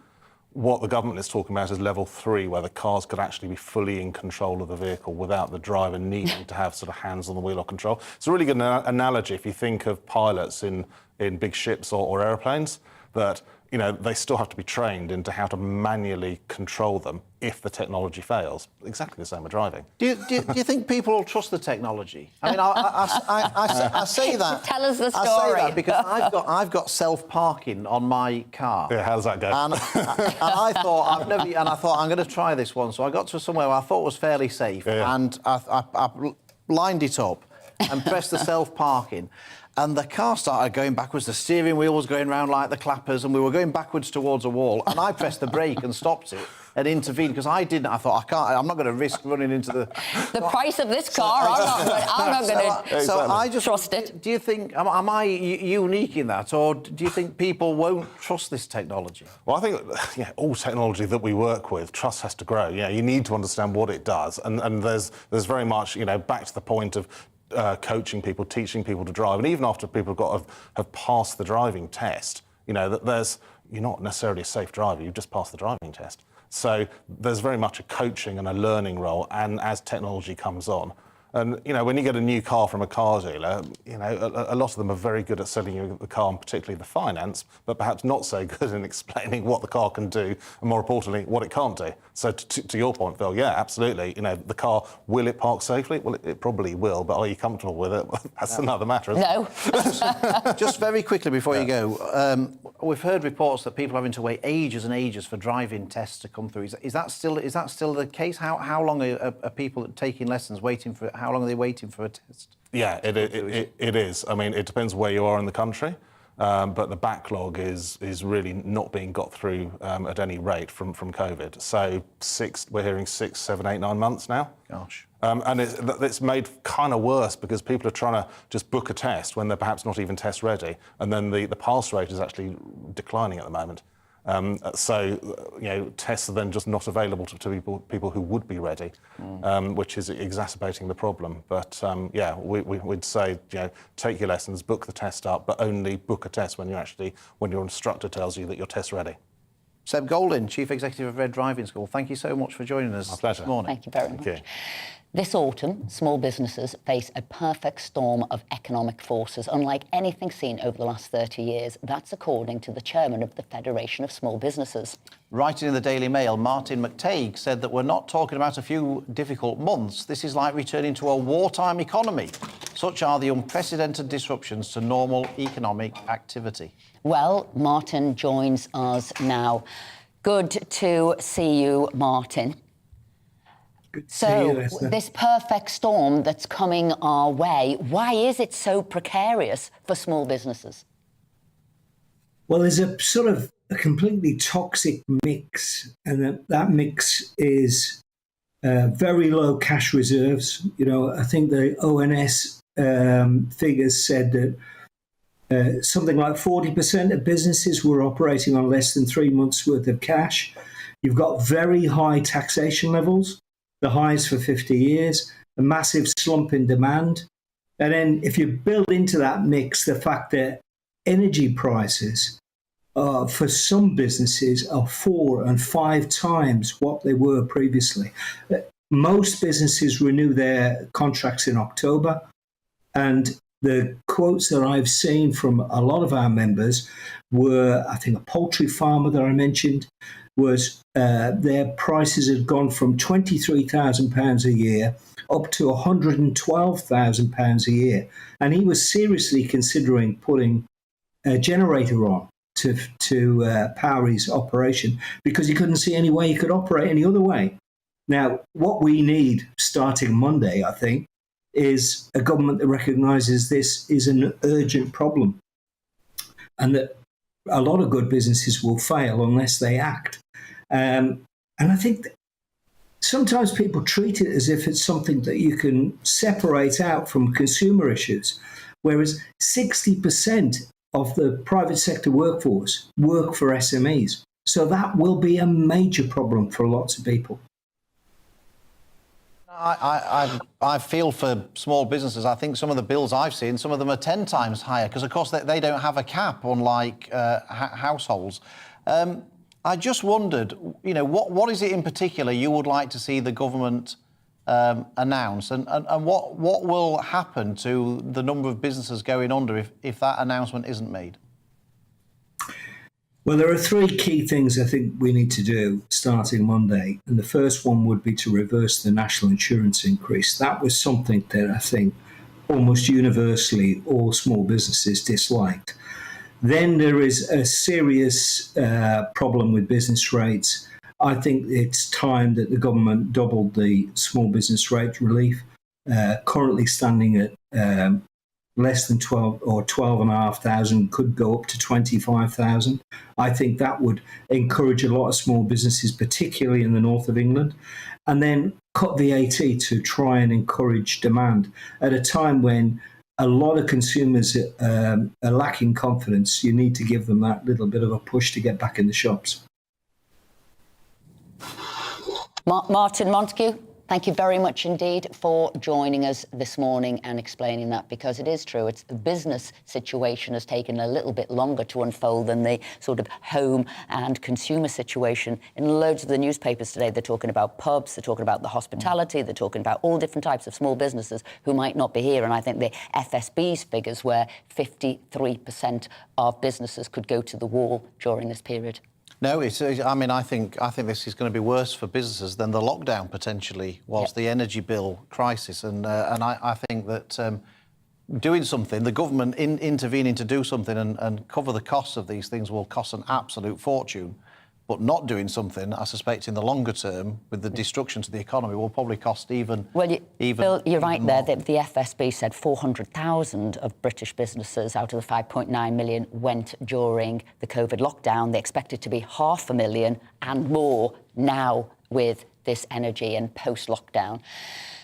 What the government is talking about is level 3, where the cars could actually be fully in control of the vehicle without the driver needing to have sort of hands on the wheel or control. It's a really good analogy if you think of pilots in big ships or aeroplanes, that they still have to be trained into how to manually control them if the technology fails. Exactly the same with driving. Do you think people will trust the technology? I mean, I say that. Tell us the story. I say that because I've got self-parking on my car. Yeah, how does that go? And I thought I'm going to try this one. So I got to somewhere where I thought was fairly safe, and I lined it up and pressed the self-parking. And the car started going backwards, the steering wheel was going round like the clappers, and we were going backwards towards a wall, and I pressed the brake and stopped it and intervened, because I didn't. I thought, I'm not going to risk running into the price of this car, I'm not going to So I just trust it. Do you think, am I unique in that, or do you think people won't trust this technology? Well, I think, all technology that we work with, trust has to grow. You need to understand what it does, and there's very much, back to the point of coaching people, teaching people to drive, and even after people have passed the driving test, you're not necessarily a safe driver. You've just passed the driving test. So there's very much a coaching and a learning role, and as technology comes on. And, you know, when you get a new car from a car dealer, you know, a lot of them are very good at selling you the car, and particularly the finance, but perhaps not so good in explaining what the car can do, and more importantly, what it can't do. So to your point, Phil, yeah, absolutely. You know, the car, will it park safely? Well, it probably will, but are you comfortable with it? That's another matter, isn't it? Just very quickly before you go, we've heard reports that people are having to wait ages and ages for driving tests to come through. Is that still the case? How long are people taking lessons waiting for? How long are they waiting for a test? Yeah, it is. I mean, it depends where you are in the country, but the backlog is really not being got through at any rate from COVID. So we're hearing 6, 7, 8, 9 months now. Gosh. And it's made kind of worse because people are trying to just book a test when they're perhaps not even test ready, and then the pass rate is actually declining at the moment. So, you know, tests are then just not available to people who would be ready, which is exacerbating the problem. But yeah, we'd say, you know, take your lessons, book the test up, but only book a test when your instructor tells you that you're test ready. Seb Golding, Chief Executive of Red Driving School, thank you so much for joining us this morning. Thank you very much. This autumn, small businesses face a perfect storm of economic forces, unlike anything seen over the last 30 years. That's according to the chairman of the Federation of Small Businesses. Writing in the Daily Mail, Martin McTague said that we're not talking about a few difficult months. This is like returning to a wartime economy. Such are the unprecedented disruptions to normal economic activity. Well, Martin joins us now. Good to see you, Martin. So, this perfect storm that's coming our way, why is it so precarious for small businesses? Well, there's a sort of a completely toxic mix, and that mix is very low cash reserves. You know, I think the ONS figures said that something like 40% of businesses were operating on less than 3 months' worth of cash. You've got very high taxation levels, the highest for 50 years, a massive slump in demand. And then if you build into that mix the fact that energy prices for some businesses are 4 and 5 times what they were previously. Most businesses renew their contracts in October, and the quotes that I've seen from a lot of our members were, I think a poultry farmer that I mentioned, was their prices had gone from £23,000 a year up to £112,000 a year. And he was seriously considering putting a generator on to power his operation because he couldn't see any way he could operate any other way. Now, what we need starting Monday, I think, is a government that recognises this is an urgent problem and that a lot of good businesses will fail unless they act. And I think that sometimes people treat it as if it's something that you can separate out from consumer issues, whereas 60% of the private sector workforce work for SMEs. So that will be a major problem for lots of people. I feel for small businesses. I think some of the bills I've seen, some of them are 10 times higher because, of course, they don't have a cap, unlike households. I just wondered, you know, what is it in particular you would like to see the government announce, and what will happen to the number of businesses going under if that announcement isn't made? Well, there are 3 key things I think we need to do starting Monday. And the first one would be to reverse the national insurance increase. That was something that I think almost universally all small businesses disliked. Then there is a serious problem with business rates. I think it's time that the government doubled the small business rate relief, currently standing at less than 12 or 12,500, could go up to 25,000. I think that would encourage a lot of small businesses, particularly in the north of England, and then cut VAT to try and encourage demand at a time when a lot of consumers are lacking confidence. You need to give them that little bit of a push to get back in the shops. Martin Montague? Thank you very much indeed for joining us this morning and explaining that, because it is true. It's the business situation has taken a little bit longer to unfold than the sort of home and consumer situation. In loads of the newspapers today, they're talking about pubs, they're talking about the hospitality, they're talking about all different types of small businesses who might not be here. And I think the FSB's figures where 53% of businesses could go to the wall during this period. No, I think this is going to be worse for businesses than the lockdown potentially was, the energy bill crisis. And I think that doing something, the government intervening to do something and cover the costs of these things will cost an absolute fortune. But not doing something, I suspect, in the longer term, with the destruction to the economy, will probably cost even. Well, Bill, you're right more. there. The FSB said 400,000 of British businesses out of the 5.9 million went during the COVID lockdown. They expect it to be 500,000 and more now with this energy and post-lockdown.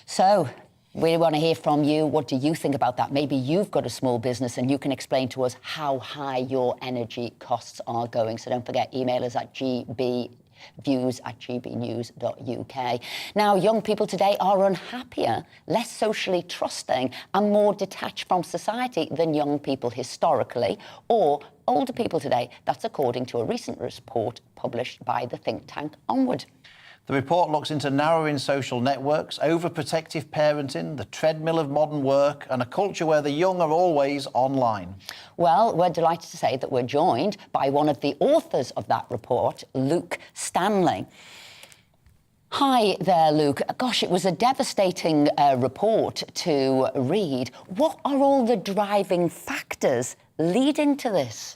So we want to hear from you. What do you think about that? Maybe you've got a small business and you can explain to us how high your energy costs are going. So don't forget, email us at gbviews@gbnews.uk. Now, young people today are unhappier, less socially trusting and more detached from society than young people historically or older people today. That's according to a recent report published by the think tank Onward. The report looks into narrowing social networks, overprotective parenting, the treadmill of modern work, and a culture where the young are always online. Well, we're delighted to say that we're joined by one of the authors of that report, Luke Stanley. Hi there, Luke. Gosh, it was a devastating report to read. What are all the driving factors leading to this?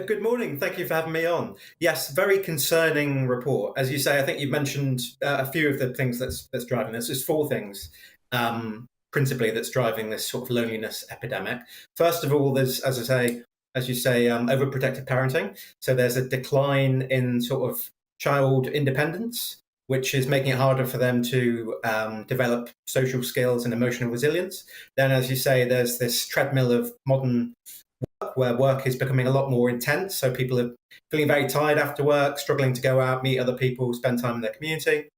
Good morning. Thank you for having me on. Yes, very concerning report. As you say, I think you mentioned a few of the things that's driving this. There's four things, principally, that's driving this sort of loneliness epidemic. First of all, there's, as you say, overprotective parenting. So there's a decline in sort of child independence, which is making it harder for them to develop social skills and emotional resilience. Then, as you say, there's this treadmill of modern where work is becoming a lot more intense. So people are feeling very tired after work, struggling to go out, meet other people, spend time in their community.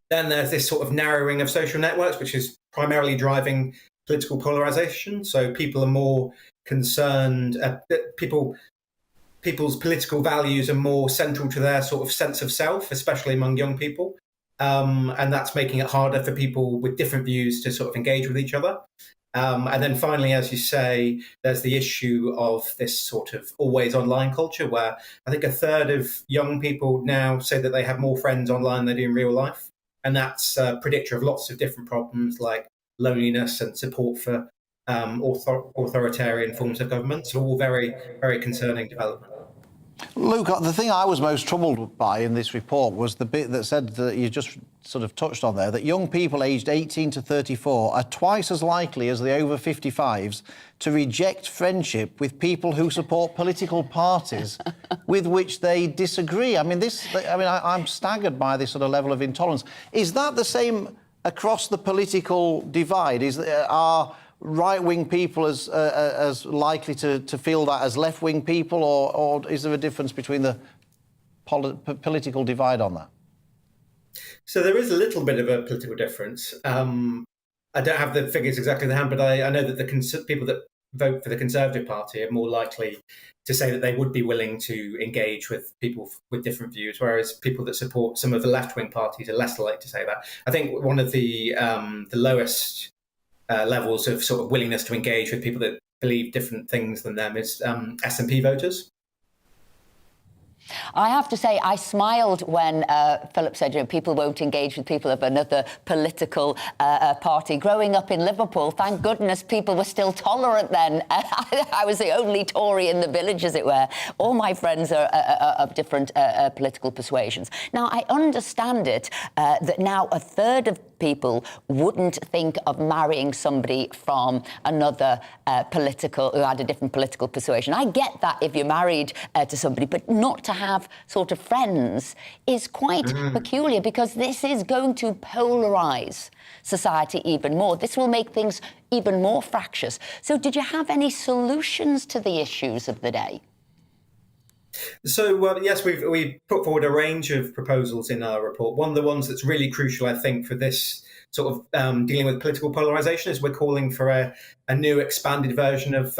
Then there's this sort of narrowing of social networks, which is primarily driving political polarization. So people are more concerned, people's political values are more central to their sort of sense of self, especially among young people. And that's making it harder for people with different views to sort of engage with each other. And then finally, as you say, there's the issue of this sort of always online culture where I think a third of young people now say that they have more friends online than they do in real life. And that's a predictor of lots of different problems like loneliness and support for authoritarian forms of government. So all very, very concerning development. Luke, the thing I was most troubled by in this report was the bit that said that you just sort of touched on there, that young people aged 18 to 34 are twice as likely as the over 55s to reject friendship with people who support political parties with which they disagree. I'm staggered by this sort of level of intolerance. Is that the same across the political divide? Are right-wing people as likely to feel that as left-wing people, or is there a difference between the political divide on that? So there is a little bit of a political difference. I don't have the figures exactly in hand, but I know that the people that vote for the Conservative Party are more likely to say that they would be willing to engage with people with different views, whereas people that support some of the left-wing parties are less likely to say that. I think one of the lowest levels of sort of willingness to engage with people that believe different things than them is SNP voters. I have to say, I smiled when Philip said, people won't engage with people of another political party. Growing up in Liverpool, thank goodness people were still tolerant then. I was the only Tory in the village, as it were. All my friends are of different political persuasions. Now, I understand it that now a third of people wouldn't think of marrying somebody from another who had a different political persuasion. I get that if you're married to somebody, but not to have sort of friends is quite peculiar, because this is going to polarise society even more. This will make things even more fractious. So did you have any solutions to the issues of the day? So, yes, we put forward a range of proposals in our report. One of the ones that's really crucial, I think, for this sort of dealing with political polarisation is we're calling for a new expanded version of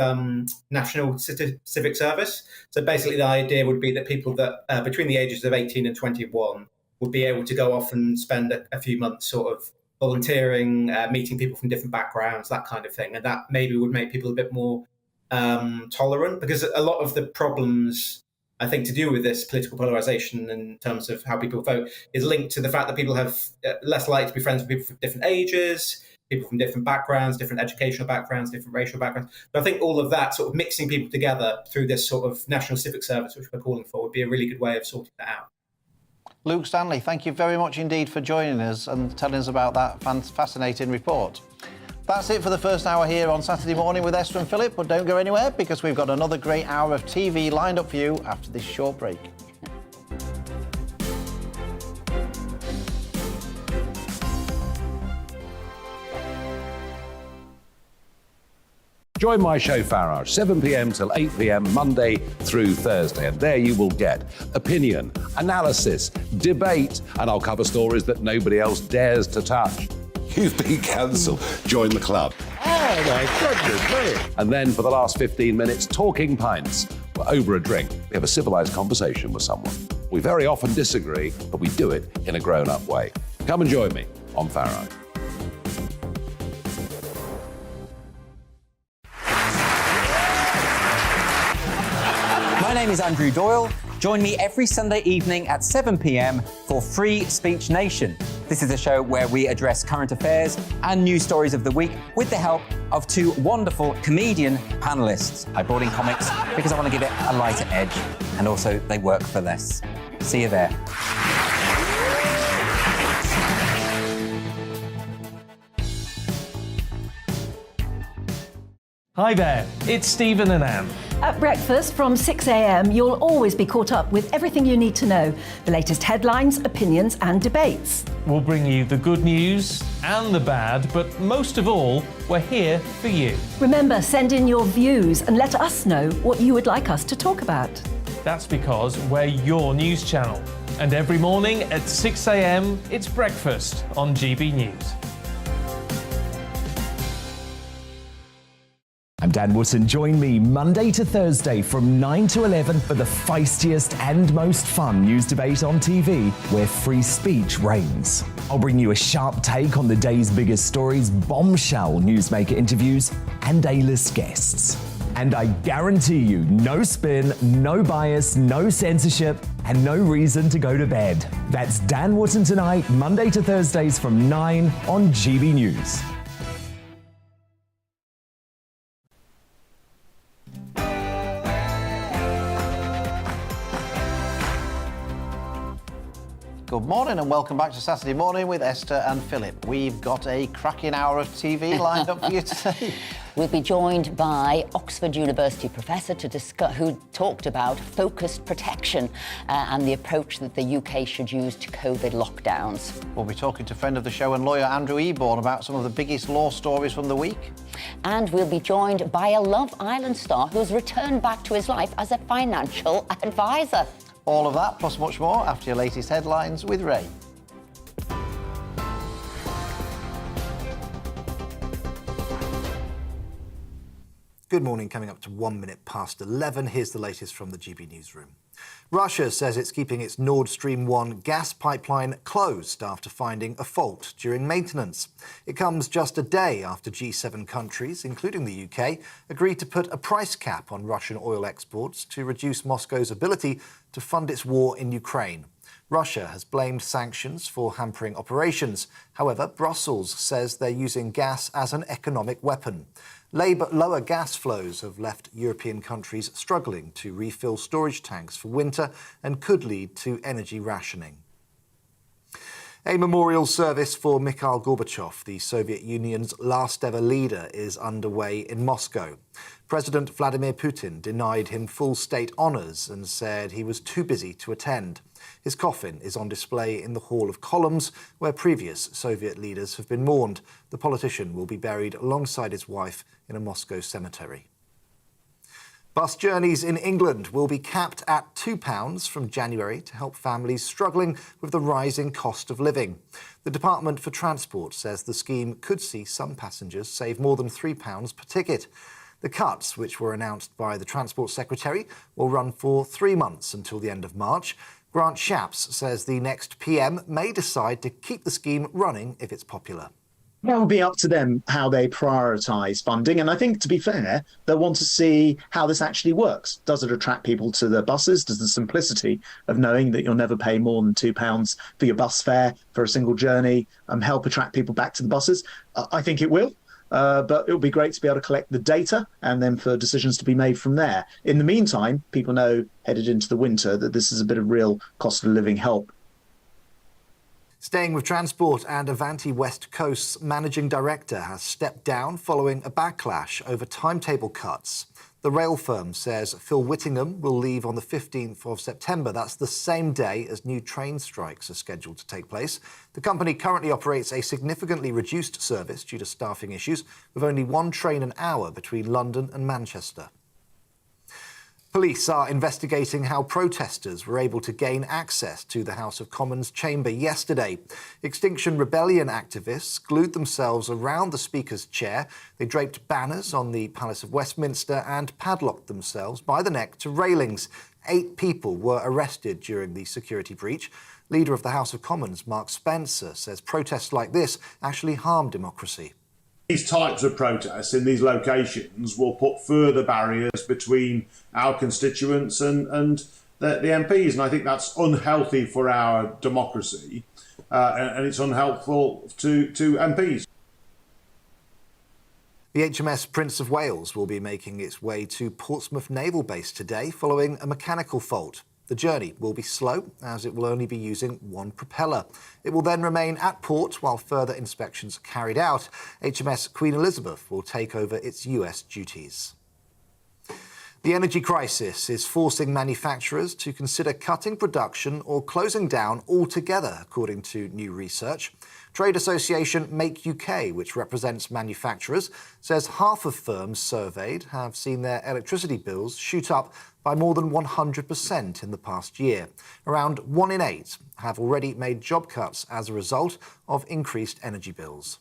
national civic service. So basically the idea would be that people that between the ages of 18 and 21 would be able to go off and spend a few months sort of volunteering, meeting people from different backgrounds, that kind of thing. And that maybe would make people a bit more tolerant, because a lot of the problems, I think, to do with this political polarisation in terms of how people vote is linked to the fact that people have less likely to be friends with people from different ages, people from different backgrounds, different educational backgrounds, different racial backgrounds. But I think all of that sort of mixing people together through this sort of national civic service, which we're calling for, would be a really good way of sorting that out. Luke Stanley, thank you very much indeed for joining us and telling us about that fascinating report. That's it for the first hour here on Saturday Morning with Esther and Philip, but don't go anywhere because we've got another great hour of TV lined up for you after this short break. Join my show Farage, 7 p.m. till 8 p.m. Monday through Thursday. And there you will get opinion, analysis, debate, and I'll cover stories that nobody else dares to touch. You've been cancelled. Join the club. Oh, my goodness me. And then for the last 15 minutes, talking pints. We're over a drink. We have a civilised conversation with someone. We very often disagree, but we do it in a grown-up way. Come and join me on Farage. My name is Andrew Doyle. Join me every Sunday evening at 7 p.m. for Free Speech Nation. This is a show where we address current affairs and news stories of the week with the help of two wonderful comedian panellists. I brought in comics because I want to give it a lighter edge, and also they work for less. See you there. Hi there, it's Stephen and Anne. At breakfast from 6 a.m, you'll always be caught up with everything you need to know, the latest headlines, opinions and debates. We'll bring you the good news and the bad, but most of all, we're here for you. Remember, send in your views and let us know what you would like us to talk about. That's because we're your news channel. And every morning at 6 a.m, it's breakfast on GB News. I'm Dan Wootton. Join me Monday to Thursday from 9 to 11 for the feistiest and most fun news debate on TV, where free speech reigns. I'll bring you a sharp take on the day's biggest stories, bombshell newsmaker interviews, and A-list guests. And I guarantee you, no spin, no bias, no censorship, and no reason to go to bed. That's Dan Wootton Tonight, Monday to Thursdays from 9 on GB News. Good morning and welcome back to Saturday Morning with Esther and Philip. We've got a cracking hour of TV lined up for you today. We'll be joined by Oxford University professor to discuss, who talked about focused protection and the approach that the UK should use to COVID lockdowns. We'll be talking to friend of the show and lawyer Andrew Eborn about some of the biggest law stories from the week. And we'll be joined by a Love Island star who has returned back to his life as a financial advisor. All of that, plus much more, after your latest headlines with Ray. Good morning, coming up to 1 minute past 11. Here's the latest from the GB newsroom. Russia says it's keeping its Nord Stream 1 gas pipeline closed after finding a fault during maintenance. It comes just a day after G7 countries, including the UK, agreed to put a price cap on Russian oil exports to reduce Moscow's ability to fund its war in Ukraine. Russia has blamed sanctions for hampering operations. However, Brussels says they're using gas as an economic weapon. Lower gas flows have left European countries struggling to refill storage tanks for winter and could lead to energy rationing. A memorial service for Mikhail Gorbachev, the Soviet Union's last ever leader, is underway in Moscow. President Vladimir Putin denied him full state honours and said he was too busy to attend. His coffin is on display in the Hall of Columns, where previous Soviet leaders have been mourned. The politician will be buried alongside his wife in a Moscow cemetery. Bus journeys in England will be capped at £2 from January to help families struggling with the rising cost of living. The Department for Transport says the scheme could see some passengers save more than £3 per ticket. The cuts, which were announced by the Transport Secretary, will run for 3 months until the end of March. Grant Shapps says the next PM may decide to keep the scheme running if it's popular. That will be up to them how they prioritise funding. And I think, to be fair, they'll want to see how this actually works. Does it attract people to the buses? Does the simplicity of knowing that you'll never pay more than £2 for your bus fare for a single journey help attract people back to the buses? I think it will. But it would be great to be able to collect the data and then for decisions to be made from there. In the meantime, people know headed into the winter that this is a bit of real cost of living help. Staying with transport, and Avanti West Coast's managing director has stepped down following a backlash over timetable cuts. The rail firm says Phil Whittingham will leave on the 15th of September. That's the same day as new train strikes are scheduled to take place. The company currently operates a significantly reduced service due to staffing issues, with only 1 train an hour between London and Manchester. Police are investigating how protesters were able to gain access to the House of Commons chamber yesterday. Extinction Rebellion activists glued themselves around the Speaker's chair. They draped banners on the Palace of Westminster and padlocked themselves by the neck to railings. 8 people were arrested during the security breach. Leader of the House of Commons, Mark Spencer, says protests like this actually harm democracy. These types of protests in these locations will put further barriers between our constituents and the MPs, and I think that's unhealthy for our democracy, and it's unhelpful to MPs. The HMS Prince of Wales will be making its way to Portsmouth Naval Base today following a mechanical fault. The journey will be slow, as it will only be using 1 propeller. It will then remain at port while further inspections are carried out. HMS Queen Elizabeth will take over its US duties. The energy crisis is forcing manufacturers to consider cutting production or closing down altogether, according to new research. Trade association Make UK, which represents manufacturers, says half of firms surveyed have seen their electricity bills shoot up by more than 100% in the past year. Around 1 in 8 have already made job cuts as a result of increased energy bills.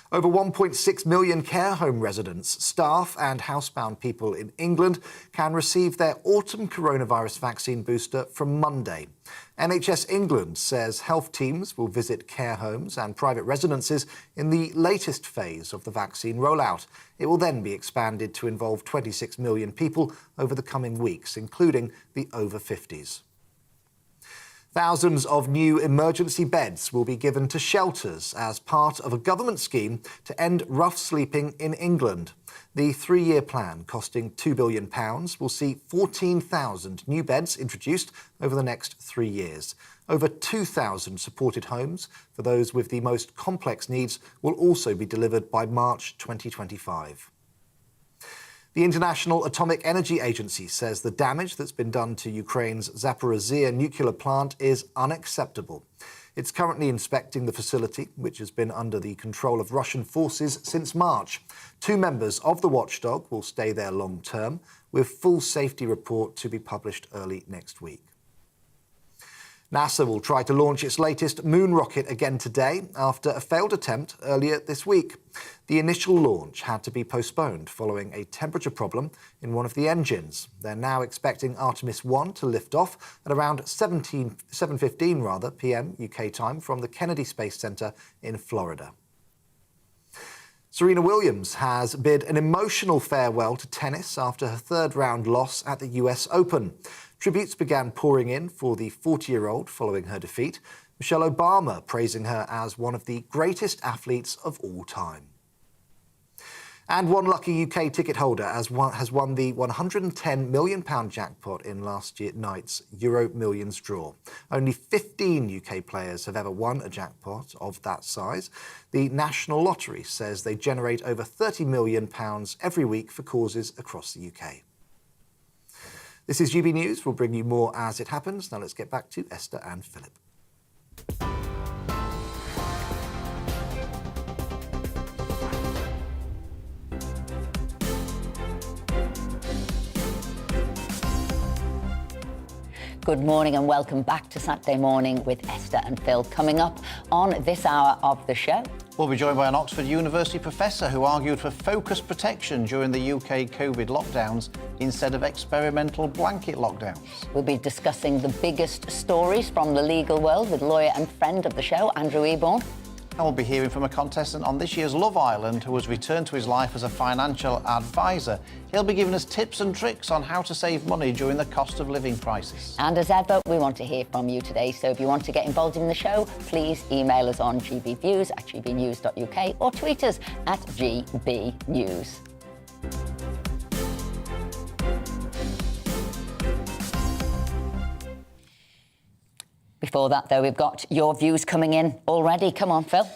Over 1.6 million care home residents, staff and housebound people in England can receive their autumn coronavirus vaccine booster from Monday. NHS England says health teams will visit care homes and private residences in the latest phase of the vaccine rollout. It will then be expanded to involve 26 million people over the coming weeks, including the over 50s. Thousands of new emergency beds will be given to shelters as part of a government scheme to end rough sleeping in England. The 3-year plan, costing £2 billion, will see 14,000 new beds introduced over the next 3 years. Over 2,000 supported homes for those with the most complex needs will also be delivered by March 2025. The International Atomic Energy Agency says the damage that's been done to Ukraine's Zaporizhzhia nuclear plant is unacceptable. It's currently inspecting the facility, which has been under the control of Russian forces since March. 2 members of the watchdog will stay there long term, with full safety report to be published early next week. NASA will try to launch its latest moon rocket again today after a failed attempt earlier this week. The initial launch had to be postponed following a temperature problem in one of the engines. They're now expecting Artemis 1 to lift off at around 7:15 p.m. UK time from the Kennedy Space Center in Florida. Serena Williams has bid an emotional farewell to tennis after her 3rd round loss at the US Open. Tributes began pouring in for the 40-year-old following her defeat, Michelle Obama praising her as one of the greatest athletes of all time. And one lucky UK ticket holder has won the £110 million jackpot in last night's Euro Millions draw. Only 15 UK players have ever won a jackpot of that size. The National Lottery says they generate over £30 million every week for causes across the UK. This is GB News. We'll bring you more as it happens. Now let's get back to Esther and Philip. Good morning and welcome back to Saturday Morning with Esther and Phil. Coming up on this hour of the show, we'll be joined by an Oxford University professor who argued for focused protection during the UK COVID lockdowns instead of experimental blanket lockdowns. We'll be discussing the biggest stories from the legal world with lawyer and friend of the show, Andrew Eborn. And we'll be hearing from a contestant on this year's Love Island who has returned to his life as a financial advisor. He'll be giving us tips and tricks on how to save money during the cost of living crisis. And as ever, we want to hear from you today. So if you want to get involved in the show, please email us on gbviews@gbnews.uk or tweet us at gbnews. Before that, though, we've got your views coming in already. Come on, Phil.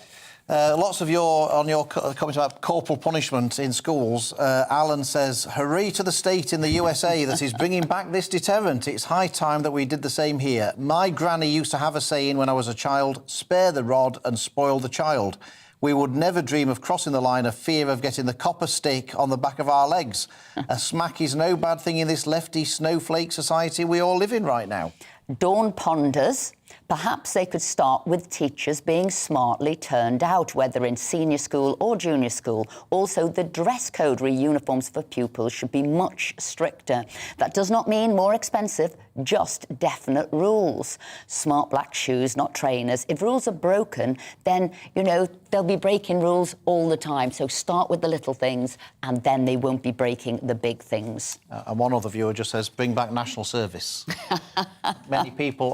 Lots of your comments about corporal punishment in schools. Alan says, hooray to the state in the USA that is bringing back this deterrent. It's high time that we did the same here. My granny used to have a saying when I was a child, spare the rod and spoil the child. We would never dream of crossing the line of fear of getting the copper stick on the back of our legs. A smack is no bad thing in this lefty snowflake society we all live in right now. Dawn ponders, perhaps they could start with teachers being smartly turned out, whether in senior school or junior school. Also, the dress code uniforms for pupils should be much stricter. That does not mean more expensive, just definite rules. Smart black shoes, not trainers. If rules are broken, then, you know, they'll be breaking rules all the time. So start with the little things and then they won't be breaking the big things. And one other viewer just says, bring back national service. I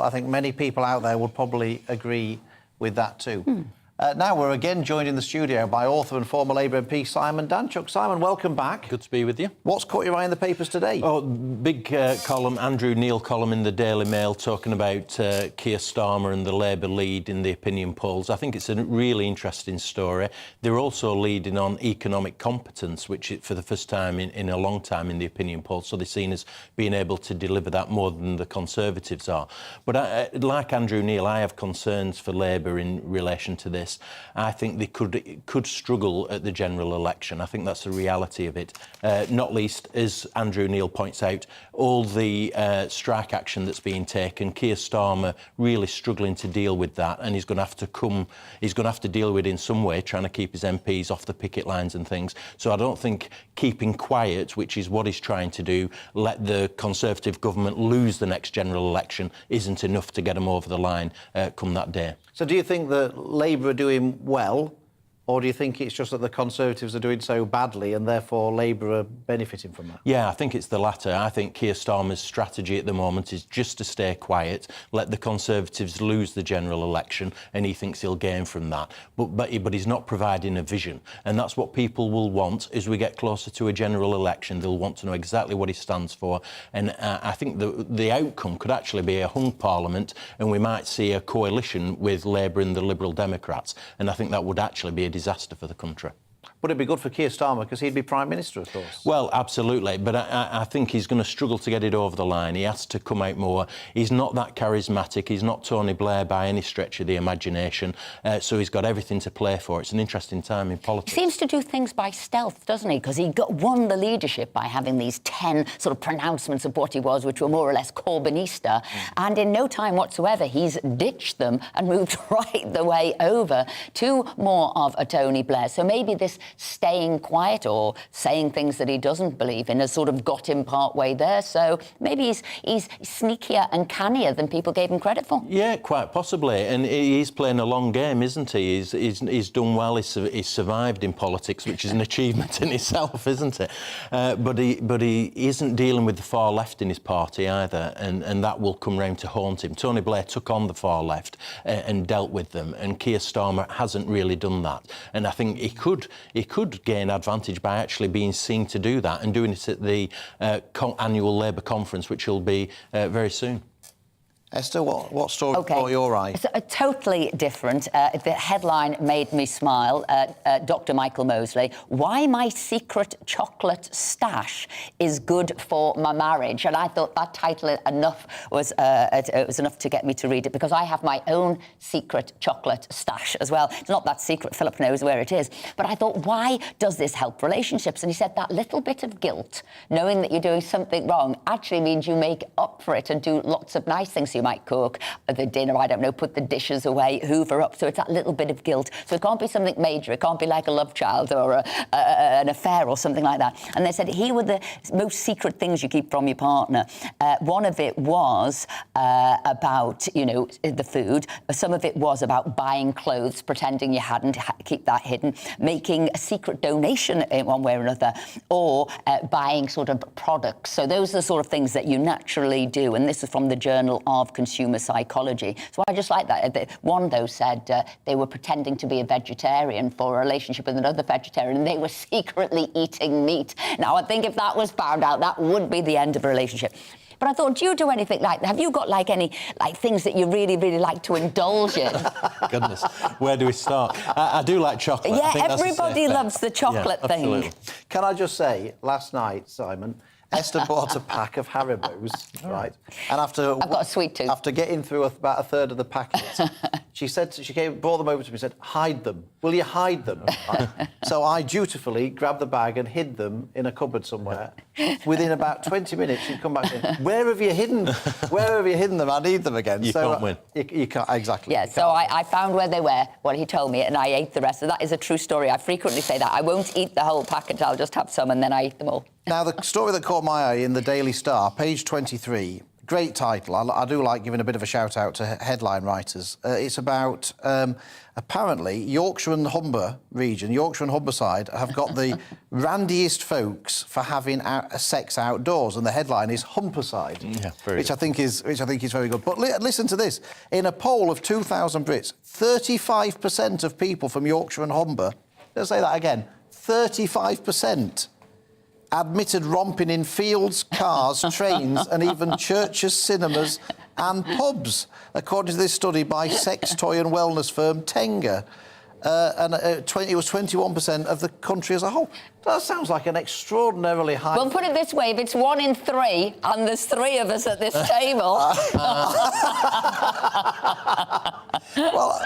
think many people out there would probably agree with that too. Now we're again joined in the studio by author and former Labour MP Simon Danchuk. Simon, welcome back. Good to be with you. What's caught your eye in the papers today? Oh, big column, Andrew Neil column in the Daily Mail talking about Keir Starmer and the Labour lead in the opinion polls. I think it's a really interesting story. They're also leading on economic competence, which for the first time in a long time in the opinion polls, so they're seen as being able to deliver that more than the Conservatives are. But like Andrew Neil, I have concerns for Labour in relation to this. I think they could struggle at the general election. I think that's the reality of it. Not least, as Andrew Neil points out, all the strike action that's being taken, Keir Starmer really struggling to deal with that, and he's going to have to deal with it in some way, trying to keep his MPs off the picket lines and things. So I don't think keeping quiet, which is what he's trying to do, let the Conservative government lose the next general election, isn't enough to get them over the line come that day. So do you think that Labour are doing well, or do you think it's just that the Conservatives are doing so badly and therefore Labour are benefiting from that? Yeah, I think it's the latter. I think Keir Starmer's strategy at the moment is just to stay quiet, let the Conservatives lose the general election, and he thinks he'll gain from that. But he's not providing a vision, and that's what people will want as we get closer to a general election. They'll want to know exactly what he stands for, and I think the outcome could actually be a hung parliament, and we might see a coalition with Labour and the Liberal Democrats, and I think that would actually be a disaster for the country. Would it be good for Keir Starmer because he'd be Prime Minister, of course? Well, absolutely, but I think he's going to struggle to get it over the line. He has to come out more. He's not that charismatic. He's not Tony Blair by any stretch of the imagination, so he's got everything to play for. It's an interesting time in politics. He seems to do things by stealth, doesn't he? Because he won the leadership by having these 10 sort of pronouncements of what he was, which were more or less Corbynista, and in no time whatsoever he's ditched them and moved right the way over to more of a Tony Blair. So maybe this staying quiet or saying things that he doesn't believe in has sort of got him part way there. So maybe he's sneakier and cannier than people gave him credit for. Yeah, quite possibly. And he's playing a long game, isn't he? He's done well. He's survived in politics, which is an achievement in itself, isn't it? But he isn't dealing with the far left in his party either, and that will come round to haunt him. Tony Blair took on the far left and dealt with them, and Keir Starmer hasn't really done that. And I think he could gain advantage by actually being seen to do that and doing it at the annual Labour conference, which will be very soon. Esther, what story caught your eye? It's totally different. The headline made me smile. Dr. Michael Mosley, why my secret chocolate stash is good for my marriage. And I thought that title was enough to get me to read it, because I have my own secret chocolate stash as well. It's not that secret, Philip knows where it is. But I thought, why does this help relationships? And he said that little bit of guilt, knowing that you're doing something wrong, actually means you make up for it and do lots of nice things. You might cook the dinner, I don't know, put the dishes away, hoover up. So it's that little bit of guilt. So it can't be something major. It can't be like a love child or an affair or something like that. And they said, here were the most secret things you keep from your partner. One of it was about, the food. Some of it was about buying clothes, pretending you hadn't, keep that hidden, making a secret donation in one way or another, or buying sort of products. So those are the sort of things that you naturally do. And this is from the Journal of Consumer Psychology. So I just like that. One, though, said they were pretending to be a vegetarian for a relationship with another vegetarian, and they were secretly eating meat. Now, I think if that was found out, that would be the end of a relationship. But I thought, do you do anything like that? Have you got any things that you really, really like to indulge in? Goodness, where do we start? I do like chocolate. Yeah, everybody loves the chocolate thing. Absolutely. Can I just say, last night, Simon, Esther bought a pack of Haribos, right? And I've got a sweet tooth. After getting through about a third of the packet, she brought them over to me and said, hide them. Will you hide them? Right? So I dutifully grabbed the bag and hid them in a cupboard somewhere. Within about 20 minutes, she'd come back and say, where have you hidden them? I need them again. You can't win. You can't, exactly. Yeah, so I found where they were, he told me, and I ate the rest. So that is a true story. I frequently say that. I won't eat the whole packet, I'll just have some, and then I eat them all. Now, the story that caught my eye in the Daily Star, page 23, great title. I do like giving a bit of a shout-out to headline writers. It's about, apparently, Yorkshire and Humber region, Yorkshire and Humberside, have got the randiest folks for having sex outdoors, and the headline is Humberside, which I think is very good. But listen to this. In a poll of 2,000 Brits, 35% of people from Yorkshire and Humber, let's say that again, 35%, admitted romping in fields, cars, trains, and even churches, cinemas and pubs, according to this study by sex toy and wellness firm Tenga. It was 21% of the country as a whole. That sounds like an extraordinarily high... Well, put it this way, if it's 1 in 3 and there's 3 of us at this table... Well,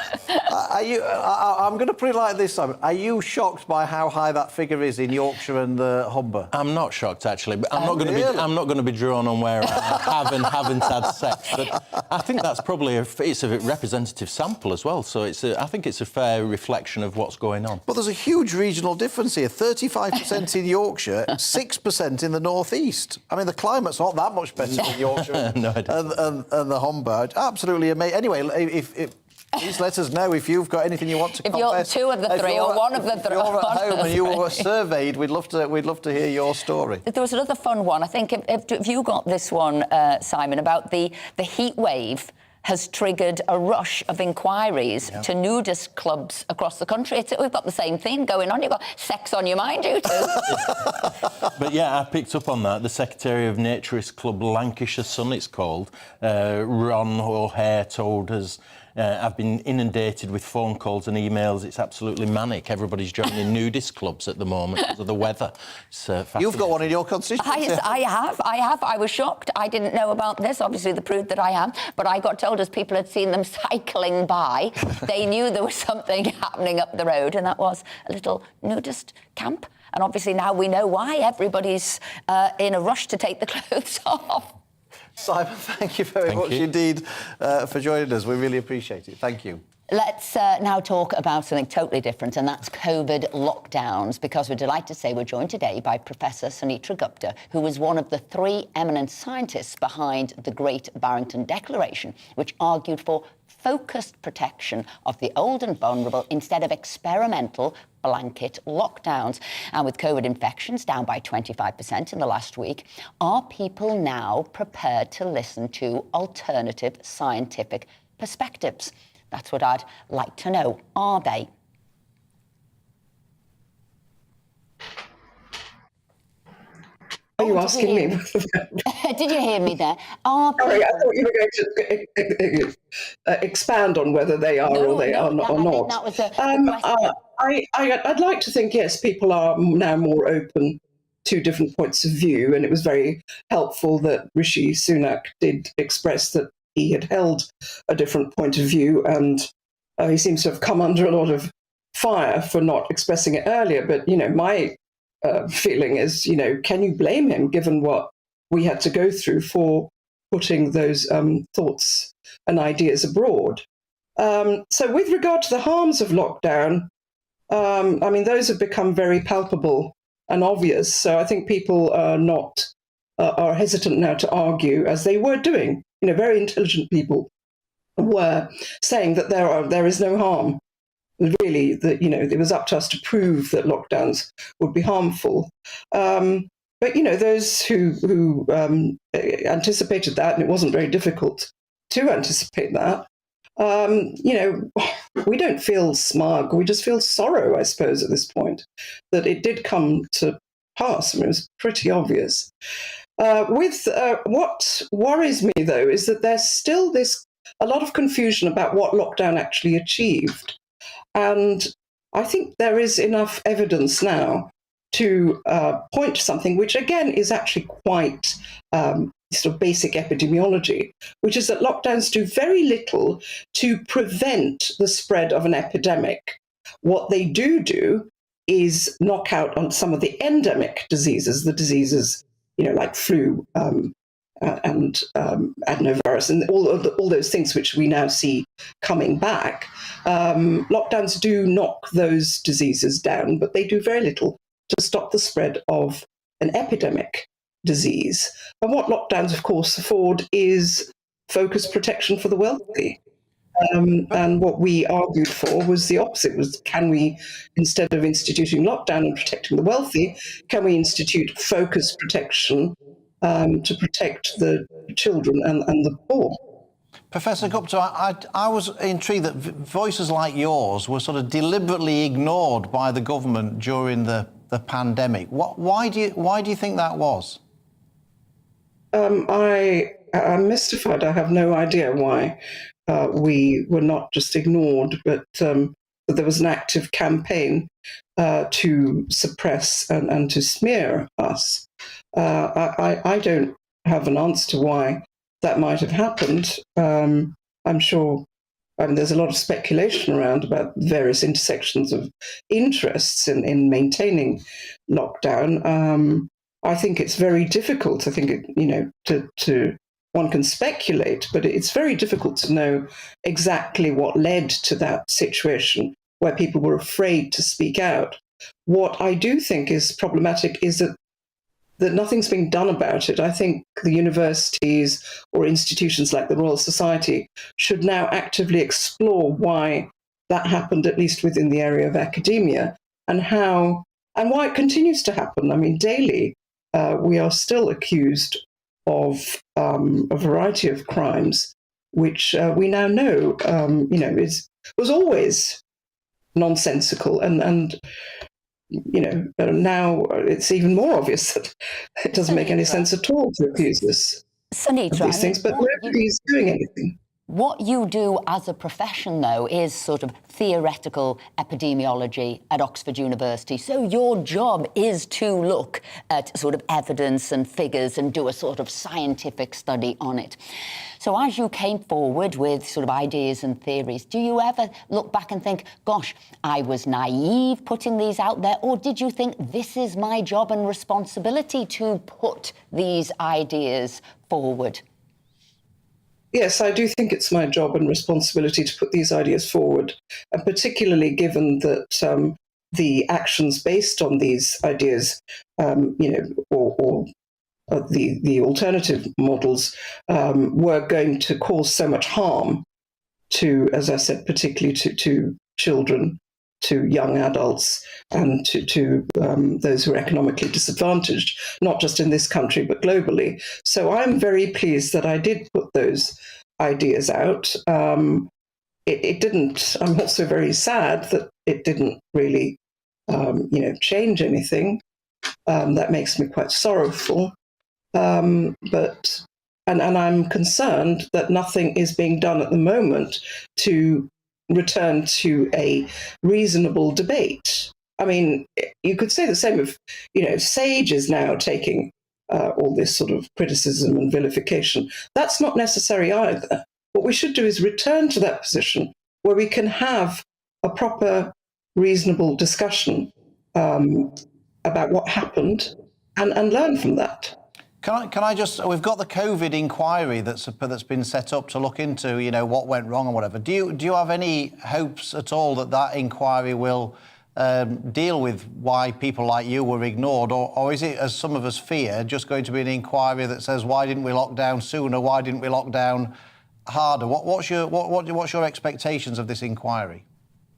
I'm going to put it like this, Simon. Are you shocked by how high that figure is in Yorkshire and Humber? I'm not shocked, actually, but I'm not going to be drawn on where I have and haven't had sex. But I think that's probably it's a representative sample as well. So I think it's a fair reflection of what's going on. But there's a huge regional difference here. 35% in Yorkshire, 6% in the North East. I mean, the climate's not that much better in Yorkshire and the Humber. Absolutely amazing. Anyway, please let us know if you've got anything you want to confess. If you're 2 of the 3 or 1 of the 3. If you're at home and you were surveyed, we'd love to hear your story. There was another fun one. I think if you got this one, Simon, about the heat wave has triggered a rush of inquiries to nudist clubs across the country. We've got the same thing going on. You've got sex on your mind, you two. But yeah, I picked up on that. The Secretary of Naturist Club Lancashire Sun, it's called, Ron O'Hare, told us, I've been inundated with phone calls and emails. It's absolutely manic. Everybody's joining nudist clubs at the moment because of the weather. You've got one in your constituency. I have. I was shocked. I didn't know about this. Obviously, the prude that I am. But I got told as people had seen them cycling by, they knew there was something happening up the road, and that was a little nudist camp. And obviously now we know why everybody's in a rush to take the clothes off. Simon, thank you very much indeed for joining us. We really appreciate it. Thank you. Let's now talk about something totally different, and that's COVID lockdowns, because we're delighted to say we're joined today by Professor Sunetra Gupta, who was one of the 3 eminent scientists behind the Great Barrington Declaration, which argued for focused protection of the old and vulnerable instead of experimental blanket lockdowns. And with COVID infections down by 25% in the last week, are people now prepared to listen to alternative scientific perspectives? That's what I'd like to know. Are they? Are you asking me? Did you hear me there? Sorry, I thought you were going to expand on whether they are or they are not. I think that was the question. I'd like to think, yes, people are now more open to different points of view, and it was very helpful that Rishi Sunak did express that he had held a different point of view, and he seems to have come under a lot of fire for not expressing it earlier. But, my feeling is, can you blame him given what we had to go through for putting those thoughts and ideas abroad? So with regard to the harms of lockdown, those have become very palpable and obvious. So I think people are hesitant now to argue, as they were doing. Very intelligent people were saying that there is no harm. Really, that it was up to us to prove that lockdowns would be harmful. But those who anticipated that, and it wasn't very difficult to anticipate that. We don't feel smug. We just feel sorrow, I suppose, at this point, that it did come to pass. It was pretty obvious. What worries me, though, is that there's still a lot of confusion about what lockdown actually achieved. And I think there is enough evidence now to point to something which, again, is actually quite sort of basic epidemiology, which is that lockdowns do very little to prevent the spread of an epidemic. What they do is knock out on some of the endemic diseases, the diseases, like flu and adenovirus and all those things which we now see coming back. Lockdowns do knock those diseases down, but they do very little to stop the spread of an epidemic disease. And what lockdowns, of course, afford is focused protection for the wealthy. And what we argued for was the opposite, was can we, instead of instituting lockdown and protecting the wealthy, can we institute focused protection to protect the children and the poor? Professor Gupta, I was intrigued that voices like yours were sort of deliberately ignored by the government during the pandemic. Why do you think that was? I'm mystified. I have no idea why we were not just ignored, but there was an active campaign to suppress and to smear us. I don't have an answer to why that might have happened. I'm sure there's a lot of speculation around about various intersections of interests in maintaining lockdown. I think it's very difficult. I think, one can speculate, but it's very difficult to know exactly what led to that situation where people were afraid to speak out. What I do think is problematic is that nothing's being done about it. I think the universities or institutions like the Royal Society should now actively explore why that happened, at least within the area of academia, and why it continues to happen. I mean, daily we are still accused of a variety of crimes, which we now know, was always nonsensical, and now it's even more obvious that it doesn't make any sense at all to accuse us of these things, but nobody's doing anything. What you do as a profession, though, is sort of theoretical epidemiology at Oxford University. So your job is to look at sort of evidence and figures and do a sort of scientific study on it. So as you came forward with sort of ideas and theories, do you ever look back and think, gosh, I was naive putting these out there? Or did you think this is my job and responsibility to put these ideas forward? Yes, I do think it's my job and responsibility to put these ideas forward, and particularly given that the actions based on these ideas, or the alternative models, were going to cause so much harm to, as I said, particularly to children, to young adults, and to those who are economically disadvantaged, not just in this country, but globally. So I'm very pleased that I did put those ideas out. It didn't, I'm also very sad that it didn't really, change anything. That makes me quite sorrowful. And I'm concerned that nothing is being done at the moment to return to a reasonable debate. I mean, you could say the same of, Sage is now taking all this sort of criticism and vilification. That's not necessary either. What we should do is return to that position where we can have a proper, reasonable discussion about what happened and learn from that. Can I just? We've got the COVID inquiry that's been set up to look into, what went wrong and whatever. Do you have any hopes at all that inquiry will deal with why people like you were ignored, or is it, as some of us fear, just going to be an inquiry that says why didn't we lock down sooner? Why didn't we lock down harder? What's your expectations of this inquiry?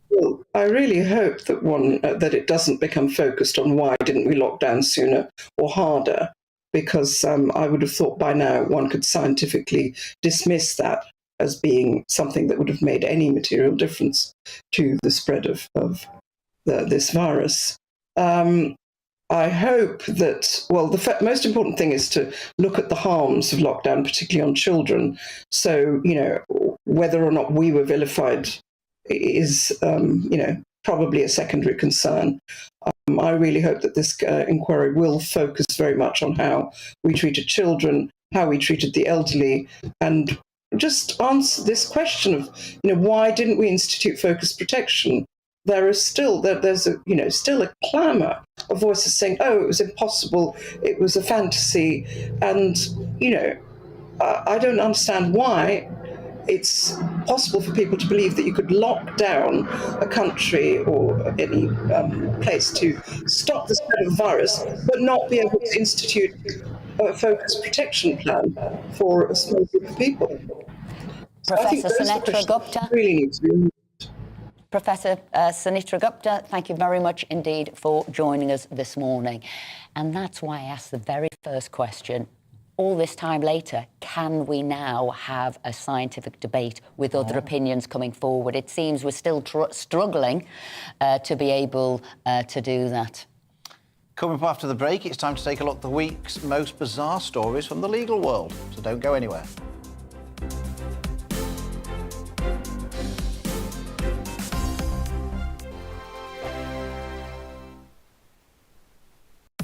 Well, I really hope that it doesn't become focused on why didn't we lock down sooner or harder, because I would have thought by now one could scientifically dismiss that as being something that would have made any material difference to the spread of this virus. I hope that, the most important thing is to look at the harms of lockdown, particularly on children. So, whether or not we were vilified is, probably a secondary concern. I really hope that this inquiry will focus very much on how we treated children, how we treated the elderly, and just answer this question of, why didn't we institute focused protection? There is still still a clamour of voices saying, "Oh, it was impossible, it was a fantasy," and I don't understand why it's possible for people to believe that you could lock down a country or any place to stop the spread of the virus, but not be able to institute a focused protection plan for a small group of people. Professor Sunitra Gupta. Really needs to be. Professor Sunitra Gupta, thank you very much indeed for joining us this morning. And that's why I asked the very first question. All this time later, can we now have a scientific debate with other opinions coming forward? It seems we're still struggling to be able to do that. Coming up after the break, it's time to take a look at the week's most bizarre stories from the legal world. So don't go anywhere.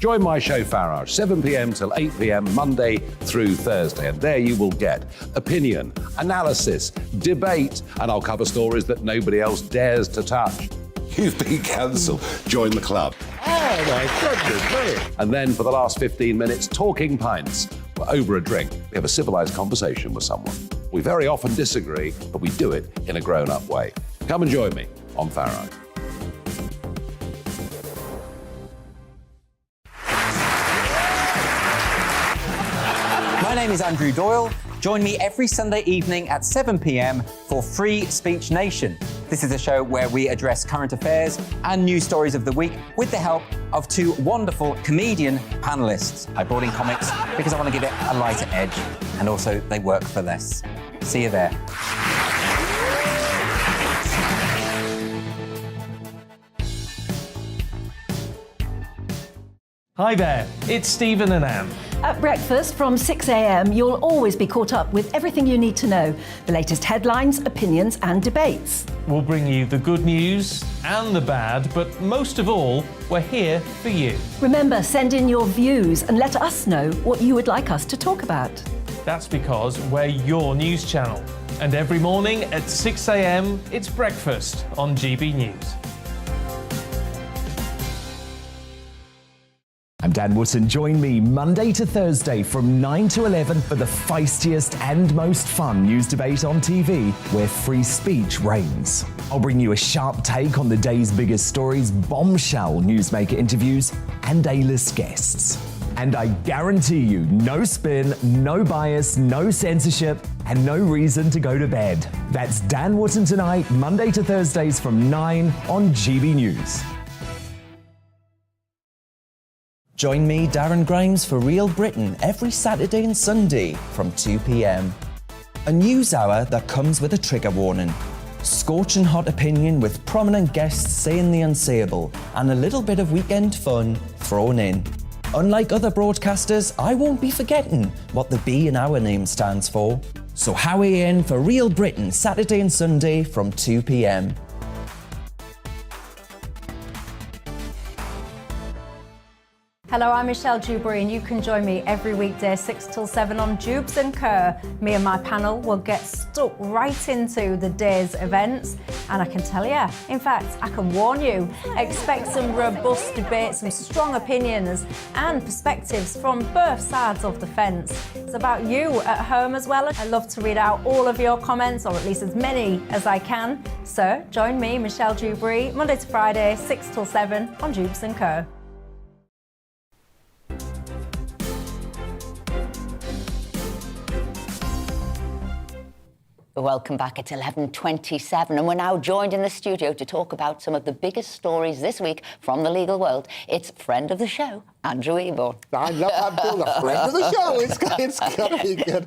Join my show Farage, 7 p.m. till 8 p.m. Monday through Thursday. And there you will get opinion, analysis, debate, and I'll cover stories that nobody else dares to touch. You've been cancelled. Join the club. Oh, my goodness, brilliant. And then for the last 15 minutes, talking pints. Over a drink, we have a civilised conversation with someone. We very often disagree, but we do it in a grown-up way. Come and join me on Farage. My name is Andrew Doyle. Join me every Sunday evening at 7 p.m. for Free Speech Nation. This is a show where we address current affairs and news stories of the week with the help of two wonderful comedian panellists. I brought in comics because I want to give it a lighter edge, and also they work for less. See you there. Hi there, it's Stephen and Anne. At breakfast from 6 a.m, you'll always be caught up with everything you need to know, the latest headlines, opinions and debates. We'll bring you the good news and the bad, but most of all, we're here for you. Remember, send in your views and let us know what you would like us to talk about. That's because we're your news channel. And every morning at 6 a.m, it's breakfast on GB News. I'm Dan Wootton. Join me Monday to Thursday from 9 to 11 for the feistiest and most fun news debate on TV, where free speech reigns. I'll bring you a sharp take on the day's biggest stories, bombshell newsmaker interviews, and A-list guests. And I guarantee you, no spin, no bias, no censorship, and no reason to go to bed. That's Dan Wootton Tonight, Monday to Thursdays from 9 on GB News. Join me, Darren Grimes, for Real Britain every Saturday and Sunday from 2 p.m. A news hour that comes with a trigger warning. Scorching hot opinion with prominent guests saying the unsayable and a little bit of weekend fun thrown in. Unlike other broadcasters, I won't be forgetting what the B in our name stands for. So Howie in for Real Britain, Saturday and Sunday from 2 p.m. Hello, I'm Michelle Dewberry, and you can join me every weekday 6 till 7 on Jubes and Kerr. Me and my panel will get stuck right into the day's events, and I can tell you, in fact, I can warn you, expect some robust debate, some strong opinions and perspectives from both sides of the fence. It's about you at home as well. I love to read out all of your comments, or at least as many as I can. So join me, Michelle Dewberry, Monday to Friday, 6 till 7 on Jubes and Kerr. Welcome back. It's 11:27 and we're now joined in the studio to talk about some of the biggest stories this week from the legal world. It's friend of the show, Andrew Eborn. I love that, Bill, the friend of the show. It's going to be good.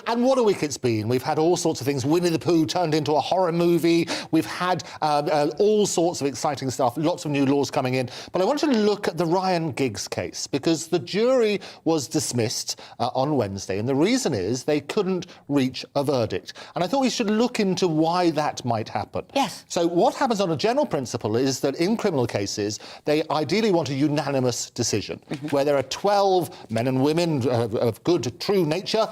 And what a week it's been. We've had all sorts of things. Winnie the Pooh turned into a horror movie. We've had all sorts of exciting stuff, lots of new laws coming in. But I want to look at the Ryan Giggs case because the jury was dismissed on Wednesday. And the reason is they couldn't reach a verdict. And I thought we should look into why that might happen. Yes. So what happens on a general principle is that in criminal cases, they ideally want a unanimous decision, where there are 12 men and women of good, true nature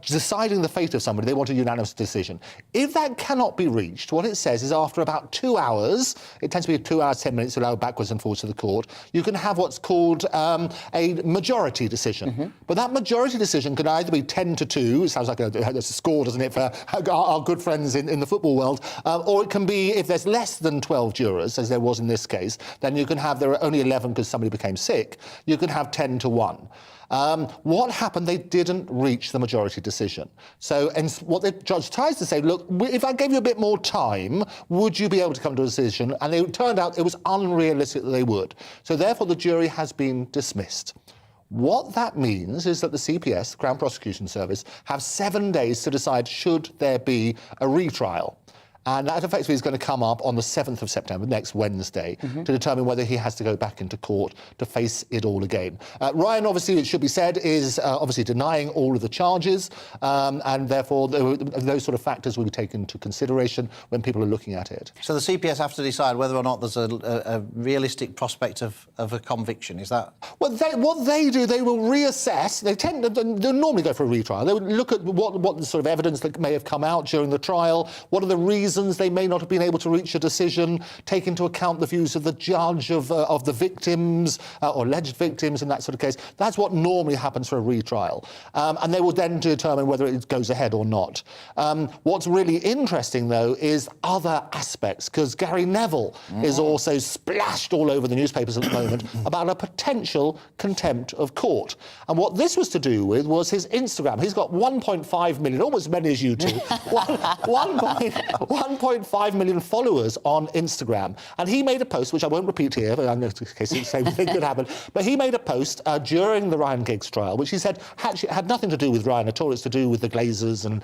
deciding the fate of somebody. They want a unanimous decision. If that cannot be reached, what it says is after about 2 hours, it tends to be 2 hours, 10 minutes allowed backwards and forwards to the court, you can have what's called a majority decision. But that majority decision can either be 10-2, it sounds like a score, doesn't it, for our good friends in the football world, or it can be, if there's less than 12 jurors, as there was in this case, then you can have, there are only 11 because somebody became sick, you can have 10-1. What happened? They didn't reach the majority decision. So, and what the judge tries to say, look, if I gave you a bit more time, would you be able to come to a decision? And it turned out it was unrealistic that they would. So therefore, the jury has been dismissed. What that means is that the CPS, the Crown Prosecution Service, have 7 days to decide should there be a retrial. And that effectively is going to come up on the 7th of September, next Wednesday, to determine whether he has to go back into court to face it all again. Ryan, obviously, it should be said, is obviously denying all of the charges, and therefore those sort of factors will be taken into consideration when people are looking at it. So the CPS have to decide whether or not there's a realistic prospect of a conviction, is that? Well, what they do, they will reassess. They'll normally go for a retrial. They would look at what sort of evidence that may have come out during the trial, what are the reasons they may not have been able to reach a decision, take into account the views of the judge, of the victims, or alleged victims in that sort of case. That's what normally happens for a retrial. And they will then determine whether it goes ahead or not. What's really interesting, though, is other aspects, because Gary Neville is also splashed all over the newspapers at the moment about a potential contempt of court. And what this was to do with was his Instagram. He's got 1.5 million, almost as many as you two, 1.5 million followers on Instagram. And he made a post, which I won't repeat here, but in case the same thing could happen. But he made a post during the Ryan Giggs trial, which he said had nothing to do with Ryan at all. It's to do with the Glazers and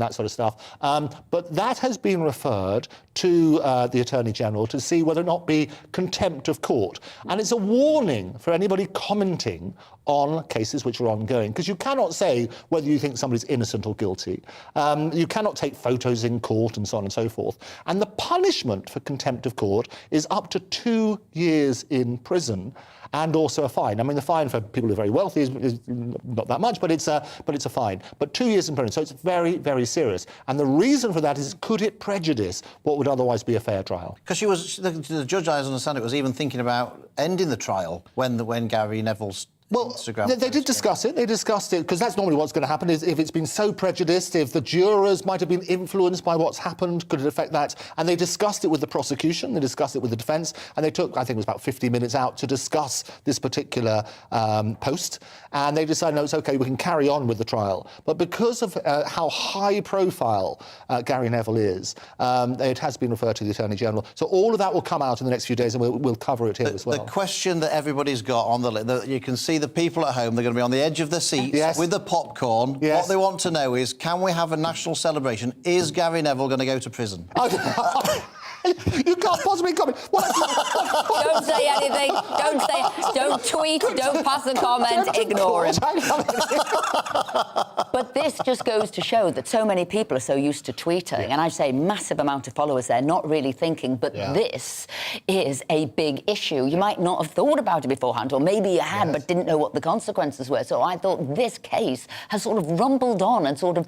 that sort of stuff. But that has been referred to the Attorney General to see whether or not be contempt of court. And it's a warning for anybody commenting on cases which are ongoing, because you cannot say whether you think somebody's innocent or guilty. You cannot take photos in court and so on and so forth. And the punishment for contempt of court is up to 2 years in prison and also a fine. I mean, the fine for people who are very wealthy is not that much, but it's a fine. But 2 years in prison, so it's very, very serious. And the reason for that is, could it prejudice what would otherwise be a fair trial? Because the judge, I understand it, was even thinking about ending the trial when Gary Neville's Instagram. They did discuss it. They discussed it because that's normally what's going to happen. Is if it's been so prejudiced, if the jurors might have been influenced by what's happened, could it affect that? And they discussed it with the prosecution. They discussed it with the defence, and they took, I think it was about 50 minutes out to discuss this particular post. And they decided, no, it's okay, we can carry on with the trial. But because of how high profile Gary Neville is, it has been referred to the Attorney General. So all of that will come out in the next few days, and we'll cover it here as well. The question that everybody's got on the list, you can see the people at home, they're going to be on the edge of their seats with the popcorn. What they want to know is, can we have a national celebration? Is Gary Neville going to go to prison? You can't possibly comment. Don't say anything. Don't tweet. Don't pass a comment. Ignore him. But this just goes to show that so many people are so used to tweeting, and I say massive amount of followers there, not really thinking. But this is a big issue. You might not have thought about it beforehand, or maybe you had, but didn't know what the consequences were. So I thought this case has sort of rumbled on and sort of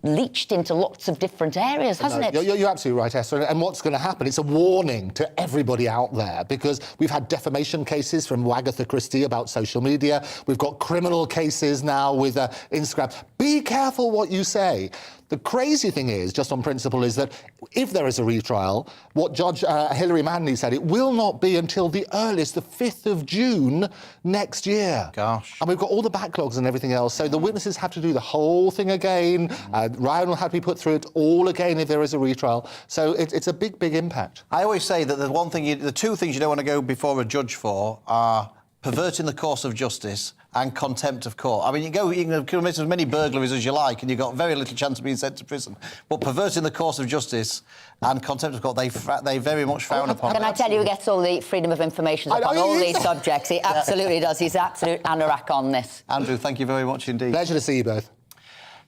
leached into lots of different areas, hasn't it? You're absolutely right, Esther. And what's going to happen? It's a warning to everybody out there, because we've had defamation cases from Agatha Christie about social media. We've got criminal cases now with Instagram. Be careful what you say. The crazy thing is, just on principle, is that if there is a retrial, what Judge Hilary Manley said, it will not be until the earliest, the 5th of June next year. Gosh. And we've got all the backlogs and everything else, so the witnesses have to do the whole thing again. Ryan will have to be put through it all again if there is a retrial. So it's a big, big impact. I always say that the two things you don't want to go before a judge for are perverting the course of justice and contempt of court. I mean, you can commit as many burglaries as you like and you've got very little chance of being sent to prison. But perverting the course of justice and contempt of court, they very much frown upon. Can I tell you, he gets all the freedom of information on all these subjects. He absolutely does. He's absolute anorak on this. Andrew, thank you very much indeed. Pleasure to see you both.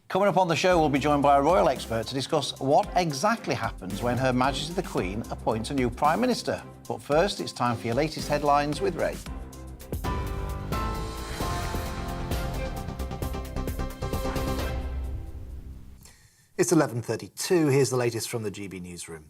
Coming up on the show, we'll be joined by a royal expert to discuss what exactly happens when Her Majesty the Queen appoints a new Prime Minister. But first, it's time for your latest headlines with Ray. It's 11:32. Here's the latest from the GB newsroom.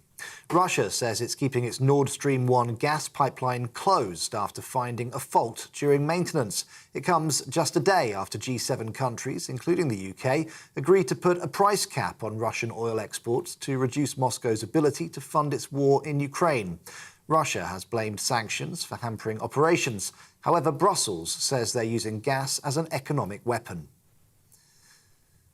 Russia says it's keeping its Nord Stream 1 gas pipeline closed after finding a fault during maintenance. It comes just a day after G7 countries, including the UK, agreed to put a price cap on Russian oil exports to reduce Moscow's ability to fund its war in Ukraine. Russia has blamed sanctions for hampering operations. However, Brussels says they're using gas as an economic weapon.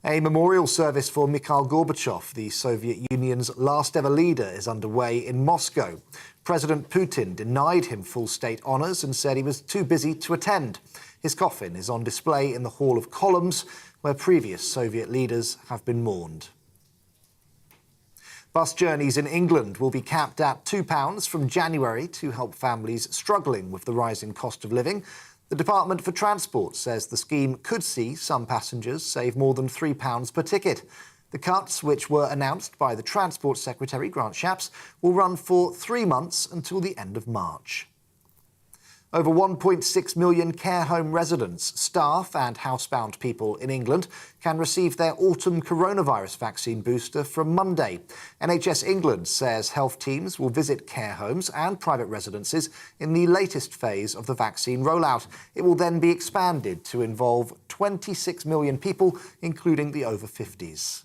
A memorial service for Mikhail Gorbachev, the Soviet Union's last ever leader, is underway in Moscow. President Putin denied him full state honours and said he was too busy to attend. His coffin is on display in the Hall of Columns, where previous Soviet leaders have been mourned. Bus journeys in England will be capped at £2 from January to help families struggling with the rising cost of living. The Department for Transport says the scheme could see some passengers save more than £3 per ticket. The cuts, which were announced by the Transport Secretary, Grant Shapps, will run for 3 months until the end of March. Over 1.6 million care home residents, staff and housebound people in England can receive their autumn coronavirus vaccine booster from Monday. NHS England says health teams will visit care homes and private residences in the latest phase of the vaccine rollout. It will then be expanded to involve 26 million people, including the over 50s.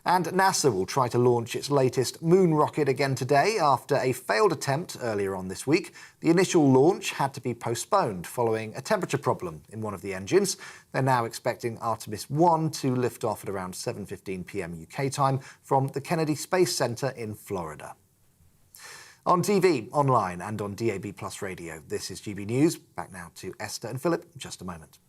And NASA will try to launch its latest moon rocket again today after a failed attempt earlier on this week. The initial launch had to be postponed following a temperature problem in one of the engines. They're now expecting Artemis 1 to lift off at around 7:15 p.m. UK time from the Kennedy Space Center in Florida. On TV, online and on DAB+ radio, this is GB News. Back now to Esther and Philip in just a moment.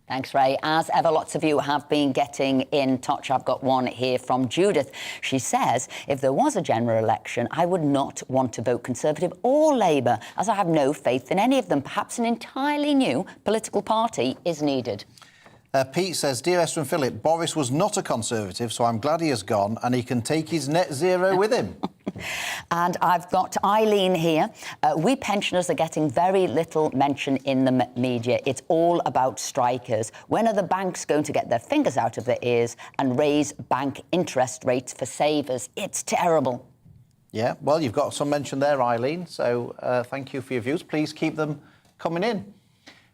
Thanks, Ray. As ever, lots of you have been getting in touch. I've got one here from Judith. She says, if there was a general election, I would not want to vote Conservative or Labour, as I have no faith in any of them. Perhaps an entirely new political party is needed. Pete says, Dear Esther and Philip, Boris was not a Conservative, so I'm glad he has gone and he can take his net zero with him. And I've got Eileen here. We pensioners are getting very little mention in the media. It's all about strikers. When are the banks going to get their fingers out of their ears and raise bank interest rates for savers? It's terrible. Yeah, well, you've got some mention there, Eileen, so thank you for your views. Please keep them coming in.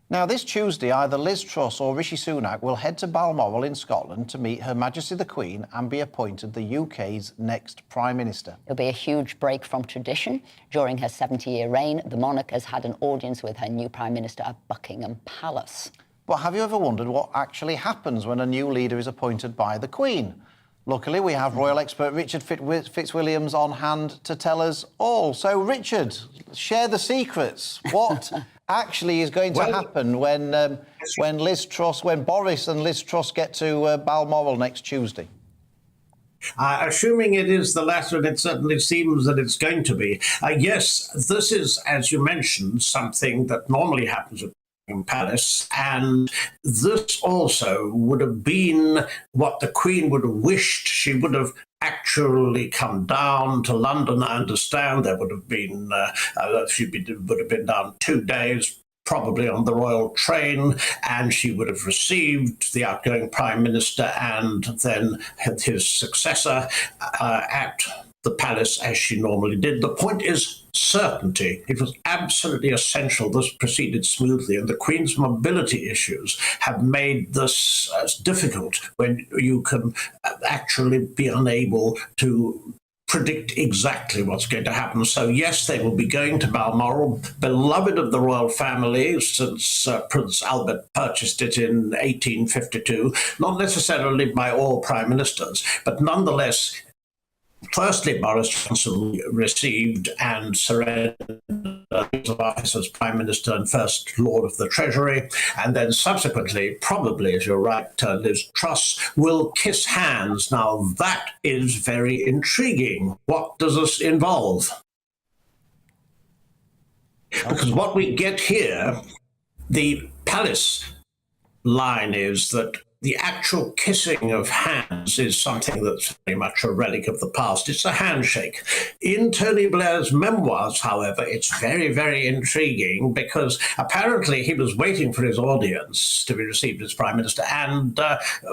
Now, this Tuesday, either Liz Truss or Rishi Sunak will head to Balmoral in Scotland to meet Her Majesty the Queen and be appointed the UK's next Prime Minister. It'll be a huge break from tradition. During her 70-year reign, the monarch has had an audience with her new Prime Minister at Buckingham Palace. But have you ever wondered what actually happens when a new leader is appointed by the Queen? luckily, we have royal expert Richard Fitzwilliams on hand to tell us all. So, Richard, share the secrets. What actually is going to happen when Boris and Liz Truss get to Balmoral next Tuesday? Assuming it is the latter, and it certainly seems that it's going to be. Yes, this is, as you mentioned, something that normally happens at Buckingham Palace, and this also would have been what the Queen would have wished. She would have actually come down to London. I understand there would have been, would have been down 2 days, probably on the royal train, and she would have received the outgoing Prime Minister and then his successor at the palace as she normally did. The point is certainty. It was absolutely essential this proceeded smoothly, and the Queen's mobility issues have made this difficult when you can actually be unable to predict exactly what's going to happen. So yes, they will be going to Balmoral, beloved of the royal family since Prince Albert purchased it in 1852, not necessarily by all prime ministers, but nonetheless, firstly, Boris Johnson received and surrendered his office as Prime Minister and First Lord of the Treasury, and then subsequently, probably, as you're right, Liz Truss will kiss hands. Now, that is very intriguing. What does this involve? Because what we get here, the palace line is that the actual kissing of hands is something that's very much a relic of the past. It's a handshake. In Tony Blair's memoirs, however, it's very, very intriguing because apparently he was waiting for his audience to be received as Prime Minister and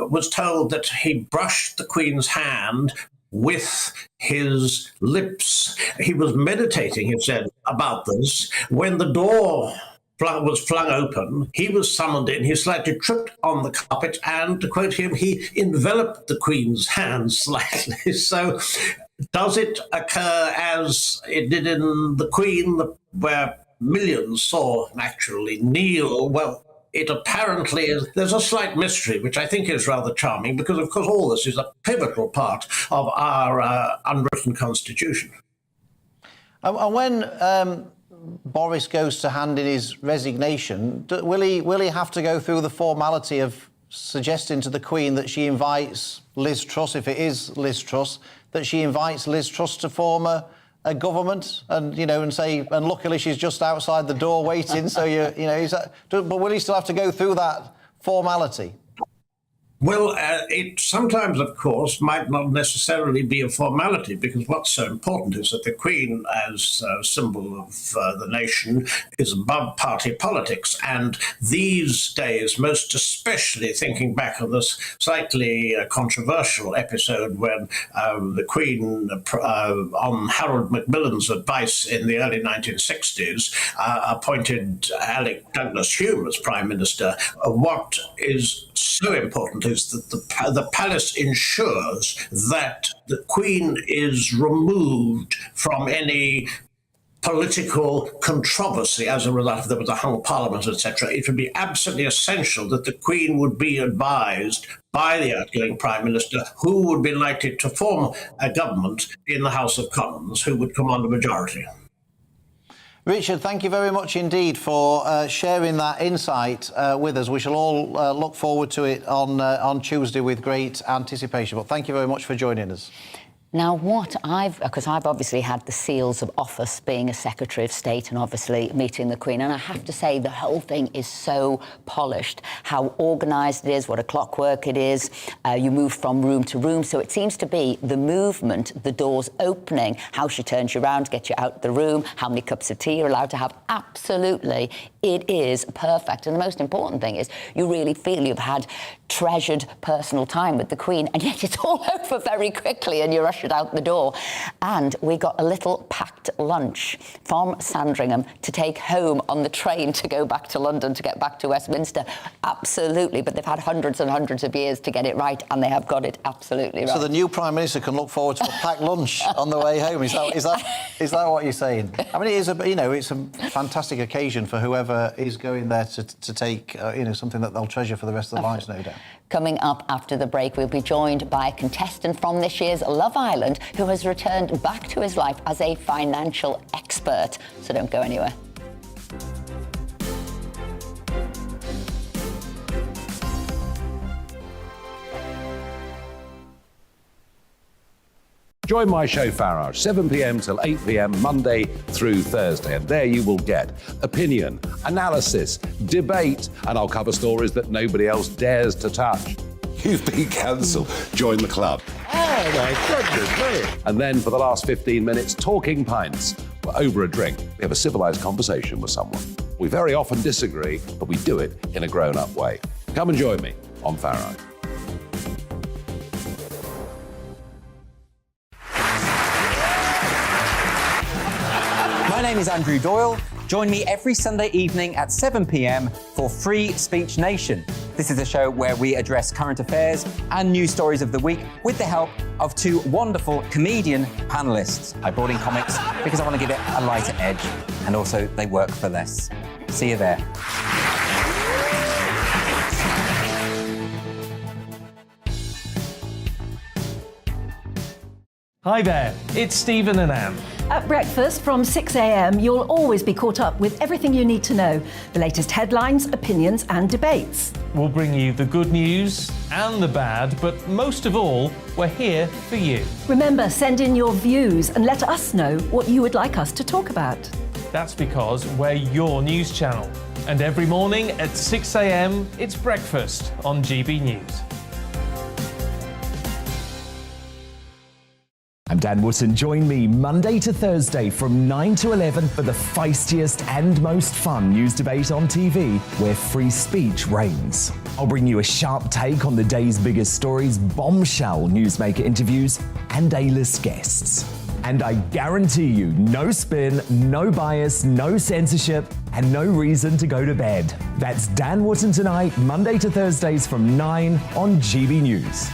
was told that he brushed the Queen's hand with his lips. He was meditating, he said, about this when the door was flung open. He was summoned in. He slightly tripped on the carpet, and to quote him, he enveloped the Queen's hand slightly. So, does it occur as it did in the Queen, where millions saw actually kneel? Well, it apparently is. There's a slight mystery, which I think is rather charming, because of course all this is a pivotal part of our unwritten constitution. And when Boris goes to hand in his resignation, will he have to go through the formality of suggesting to the Queen that she invites Liz Truss, if it is Liz Truss, that she invites Liz Truss to form a government, and and say, and luckily she's just outside the door waiting, so but will he still have to go through that formality? Well, it sometimes, of course, might not necessarily be a formality, because what's so important is that the Queen, as a symbol of the nation, is above party politics. And these days, most especially thinking back on this slightly controversial episode when the Queen, on Harold Macmillan's advice in the early 1960s, appointed Alec Douglas-Home as Prime Minister, what is so important is that the palace ensures that the Queen is removed from any political controversy as a result of there was a hung parliament, etc. It would be absolutely essential that the Queen would be advised by the outgoing Prime Minister who would be likely to form a government in the House of Commons, who would command a majority. Richard, thank you very much indeed for sharing that insight with us. We shall all look forward to it on Tuesday with great anticipation. But thank you very much for joining us. Now, because I've obviously had the seals of office being a Secretary of State and obviously meeting the Queen, and I have to say the whole thing is so polished, how organised it is, what a clockwork it is. You move from room to room, so it seems to be the movement, the doors opening, how she turns you around to get you out the room, how many cups of tea you're allowed to have. Absolutely, it is perfect. And the most important thing is you really feel you've had treasured personal time with the Queen, and yet it's all over very quickly and you're ushered out the door. And we got a little packed lunch from Sandringham to take home on the train to go back to London, to get back to Westminster. Absolutely, but they've had hundreds and hundreds of years to get it right, and they have got it absolutely right. So the new Prime Minister can look forward to a packed lunch on the way home. Is that what you're saying? I mean, it is it's a fantastic occasion for whoever is going there to take something that they'll treasure for the rest of their lives, no doubt. Coming up after the break, we'll be joined by a contestant from this year's Love Island who has returned back to his life as a financial expert. So don't go anywhere. Join my show Farage, 7 p.m. till 8 p.m. Monday through Thursday, and there you will get opinion, analysis, debate, and I'll cover stories that nobody else dares to touch. You've been cancelled. Join the club. Oh my goodness me. And then for the last 15 minutes, talking pints. We're over a drink. We have a civilised conversation with someone. We very often disagree, but we do it in a grown-up way. Come and join me on Farage. My name is Andrew Doyle. Join me every Sunday evening at 7 p.m. for Free Speech Nation. This is a show where we address current affairs and news stories of the week with the help of two wonderful comedian panellists. I brought in comics because I want to give it a lighter edge, and also they work for less. See you there. Hi there, it's Stephen and Anne. At breakfast from 6 a.m, you'll always be caught up with everything you need to know, the latest headlines, opinions and debates. We'll bring you the good news and the bad, but most of all, we're here for you. Remember, send in your views and let us know what you would like us to talk about. That's because we're your news channel. And every morning at 6 a.m, it's breakfast on GBNews. I'm Dan Wootton. Join me Monday to Thursday from 9 to 11 for the feistiest and most fun news debate on TV, where free speech reigns. I'll bring you a sharp take on the day's biggest stories, bombshell newsmaker interviews, and A-list guests. And I guarantee you, no spin, no bias, no censorship, and no reason to go to bed. That's Dan Wootton Tonight, Monday to Thursdays from 9 on GB News.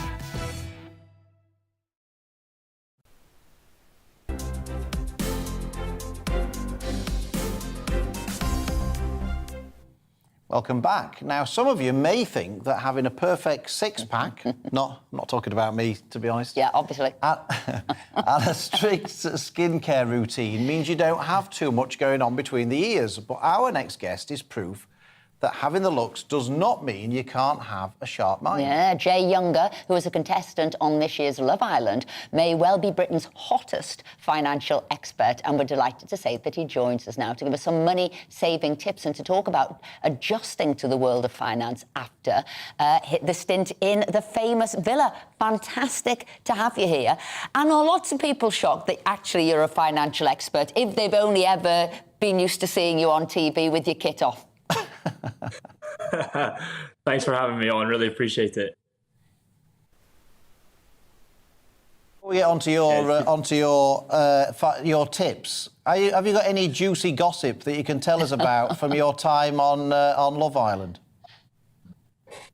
Welcome back. Now, some of you may think that having a perfect six-pack, not talking about me, to be honest. Yeah, obviously. And a strict skincare routine means you don't have too much going on between the ears. But our next guest is proof that having the looks does not mean you can't have a sharp mind. Yeah, Jay Younger, who is a contestant on this year's Love Island, may well be Britain's hottest financial expert, and we're delighted to say that he joins us now to give us some money-saving tips and to talk about adjusting to the world of finance after the stint in the famous villa. Fantastic to have you here. And are lots of people shocked that actually you're a financial expert if they've only ever been used to seeing you on TV with your kit off? Thanks for having me on. Really appreciate it. Before we get onto your tips, have you got any juicy gossip that you can tell us about from your time on Love Island?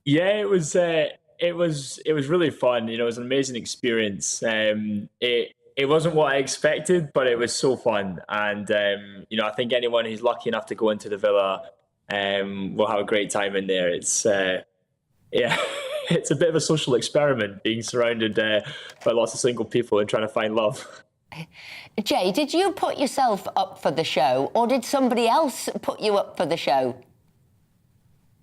Yeah, it was really fun. You know, it was an amazing experience. It wasn't what I expected, but it was so fun. And you know, I think anyone who's lucky enough to go into the villa we'll have a great time in there. It's it's a bit of a social experiment being surrounded by lots of single people and trying to find love. Jay, did you put yourself up for the show, or did somebody else put you up for the show?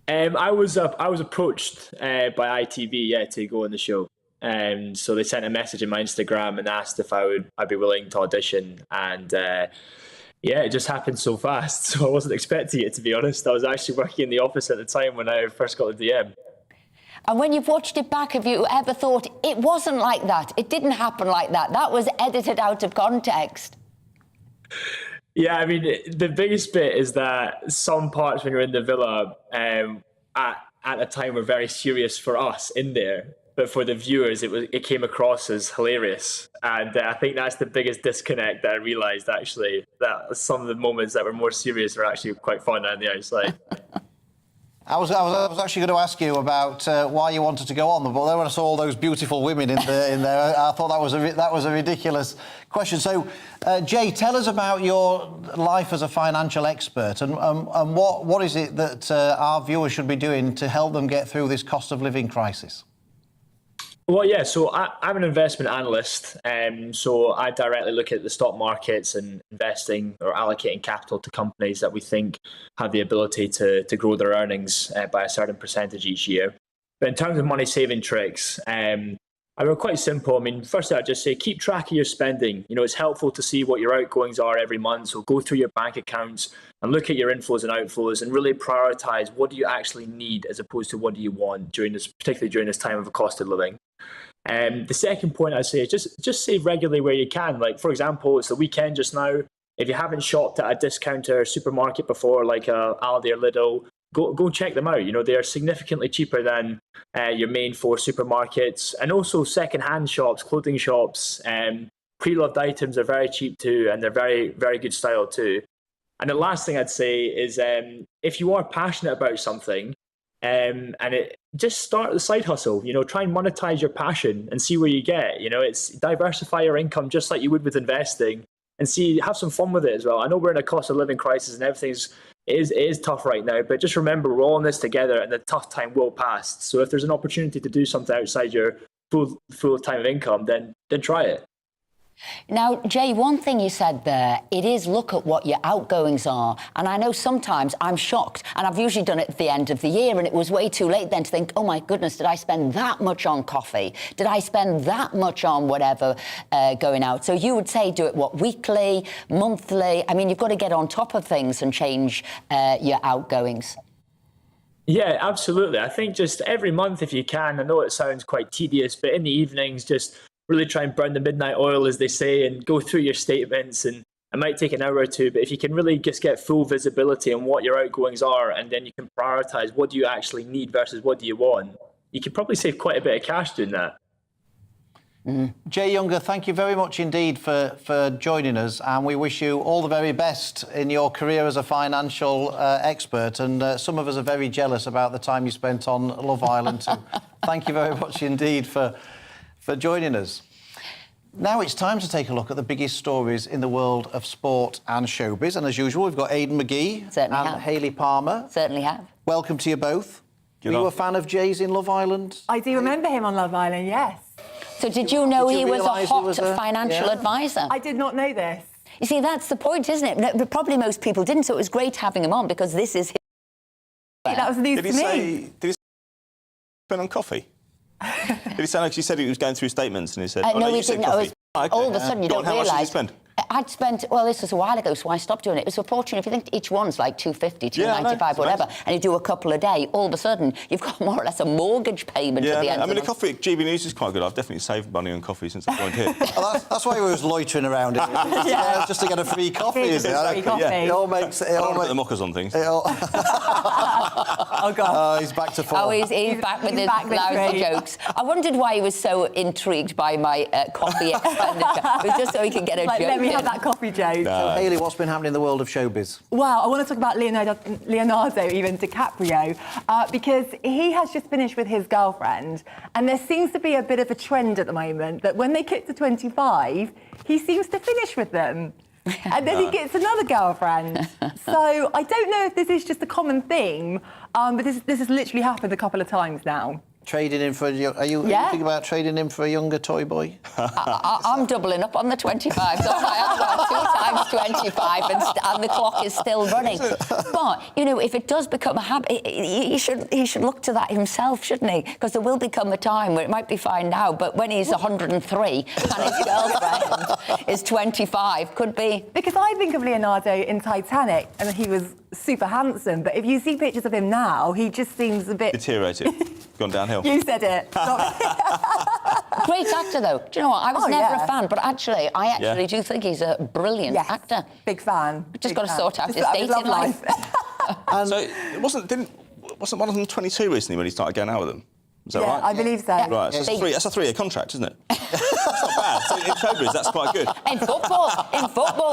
I was approached by ITV, to go on the show. So they sent a message in my Instagram and asked if I'd be willing to audition, and it just happened so fast. So I wasn't expecting it, to be honest. I was actually working in the office at the time when I first got the DM. And when you've watched it back, have you ever thought, it wasn't like that, it didn't happen like that, that was edited out of context? Yeah, I mean, the biggest bit is that some parts when you're in the villa at the time were very serious for us in there. But for the viewers, it came across as hilarious. And I think that's the biggest disconnect that I realised, actually, that some of the moments that were more serious were actually quite fun on the outside. I was actually going to ask you about why you wanted to go on, but then when I saw all those beautiful women in there, I thought that was a ridiculous question. So, Jay, tell us about your life as a financial expert, and what is it that our viewers should be doing to help them get through this cost of living crisis? Well, yeah, so I'm an investment analyst, so I directly look at the stock markets and investing or allocating capital to companies that we think have the ability to grow their earnings by a certain percentage each year. But in terms of money-saving tricks, I mean, quite simple. I mean, firstly, I'd just say keep track of your spending. You know, it's helpful to see what your outgoings are every month, so go through your bank accounts and look at your inflows and outflows and really prioritise what do you actually need as opposed to what do you want particularly during this time of a cost of living. The second point I'd say is just save regularly where you can. Like, for example, it's the weekend just now. If you haven't shopped at a discounter supermarket before, like Aldi or Lidl, go check them out. You know, they are significantly cheaper than your main four supermarkets. And also second-hand shops, clothing shops, pre-loved items are very cheap too, and they're very, very good style too. And the last thing I'd say is if you are passionate about something, just start the side hustle, you know, try and monetize your passion and see where you get. You know, it's diversify your income just like you would with investing and have some fun with it as well. I know we're in a cost of living crisis and it is tough right now, but just remember we're all in this together and the tough time will pass. So if there's an opportunity to do something outside your full time of income, then try it. Now, Jay, one thing you said there, it is look at what your outgoings are. And I know sometimes I'm shocked, and I've usually done it at the end of the year, and it was way too late then to think, oh my goodness, did I spend that much on coffee? Did I spend that much on whatever going out? So you would say do it, weekly, monthly? I mean, you've got to get on top of things and change your outgoings. Yeah, absolutely. I think just every month if you can. I know it sounds quite tedious, but in the evenings, just really try and burn the midnight oil, as they say, and go through your statements. And it might take an hour or two, but if you can really just get full visibility on what your outgoings are, and then you can prioritize what do you actually need versus what do you want, you could probably save quite a bit of cash doing that. Jay Younger, thank you very much indeed for joining us, and we wish you all the very best in your career as a financial expert. And some of us are very jealous about the time you spent on Love Island too. Thank you very much indeed for joining us. Now it's time to take a look at the biggest stories in the world of sport and showbiz. And as usual, we've got Aidan McGee and Hayley Palmer. Certainly have. Welcome to you both. Were you a fan of Jay's in Love Island? I do remember him on Love Island, yes. So did you know he was a hot financial advisor? I did not know this. You see, that's the point, isn't it? But probably most people didn't, so it was great having him on because this is his... That was news to me. Did he spend on coffee? Did he sound like she said he was going through statements and he said, no, he didn't. All of a sudden, you don't realise. How much did you spend? I'd spent, well, this was a while ago, so I stopped doing it. It was a fortune. If you think each one's like $250, $295, whatever, and you do a couple a day, all of a sudden, you've got more or less a mortgage payment at the end. I mean, the coffee at GBNews is quite good. I've definitely saved money on coffee since I joined here. That's why he was loitering around it. Just to get a free coffee, is it? Free coffee. Yeah. It all makes... I don't put the mockers on things. Oh, God. Oh, he's back to form. Oh, he's back with his lousy jokes. I wondered why he was so intrigued by my coffee expenditure. It was just so he could get a joke Let me in. have that coffee joke. So, Hayley, what's been happening in the world of showbiz? Well, I want to talk about Leonardo, even DiCaprio, because he has just finished with his girlfriend, and there seems to be a bit of a trend at the moment that when they get to 25, he seems to finish with them. And then he gets another girlfriend. So I don't know if this is just a common theme, but this has literally happened a couple of times now. Trading in for... Are you thinking about trading in for a younger toy boy? I'm doubling up on the 25. So I've got 2 times 25 and the clock is still running. But, you know, if it does become a habit, he should look to that himself, shouldn't he? Because there will become a time where it might be fine now, but when he's 103 and his girlfriend is 25, could be... Because I think of Leonardo in Titanic, and he was super handsome, but if you see pictures of him now, he just seems a bit... Deteriorated. Gone downhill. You said it. Great actor, though. Do you know what? I was never a fan, but actually, I do think he's a brilliant actor. Big fan. Just got to sort out his dating life. So it wasn't one of them 22 recently when he started going out with them? Is that right? I believe so. Right, so that's a 3-year contract, isn't it? That's not bad. So in showbiz, that's quite good. In football,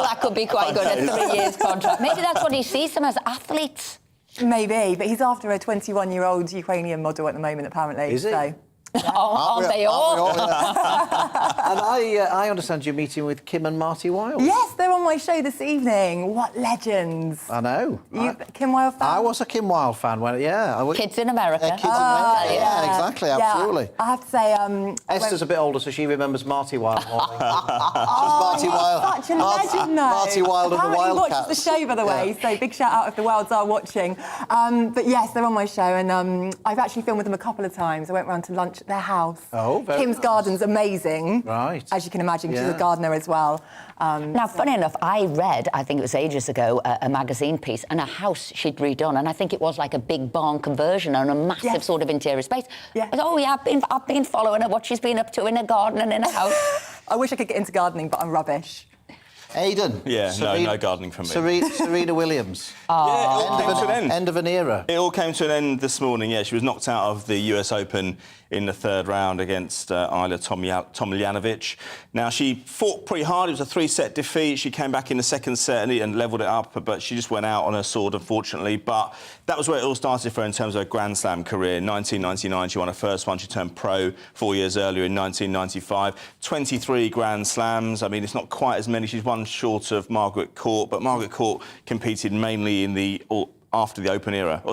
that could be quite good, a 3 years contract. Maybe that's what he sees them as, athletes. Maybe, but he's after a 21-year-old Ukrainian model at the moment, apparently. Is he? So. Aren't they all? And I understand you're meeting with Kim and Marty Wilde. Yes, they're on my show this evening. What legends. I know. You Kim Wilde fan? I was a Kim Wilde fan when, Kids in America. Kids in America. Yeah, exactly, absolutely. Yeah, I have to say... Esther's a bit older, so she remembers Marty Wilde. Marty Wilde. Such a legend, though. Marty Wilde and the Apparently Wildcats. watches the show, by the way, so big shout out if the Wilds are watching. But yes, they're on my show, and I've actually filmed with them a couple of times. I went round to lunch at their house. Oh, very Kim's nice. garden's amazing. Right. As you can imagine, she's a gardener as well. Now, funny enough, I read, I think it was ages ago, a magazine piece and a house she'd redone, and I think it was like a big barn conversion and a massive sort of interior space. Yeah. Oh, yeah, I've been following her, what she's been up to in a garden and in a house. I wish I could get into gardening, but I'm rubbish. Aidan. Yeah, no gardening from me. Serena Williams. Yeah, it all came to an end. End of an era. It all came to an end this morning, yeah. She was knocked out of the US Open in the third round against Ayla Tomljanovic. Now, she fought pretty hard. It was a 3-set defeat. She came back in the second set and levelled it up, but she just went out on her sword, unfortunately. But that was where it all started for her in terms of her Grand Slam career. In 1999, she won her first one. She turned pro 4 years earlier in 1995. 23 Grand Slams. I mean, it's not quite as many. She's one short of Margaret Court, but Margaret Court competed mainly in after the Open era.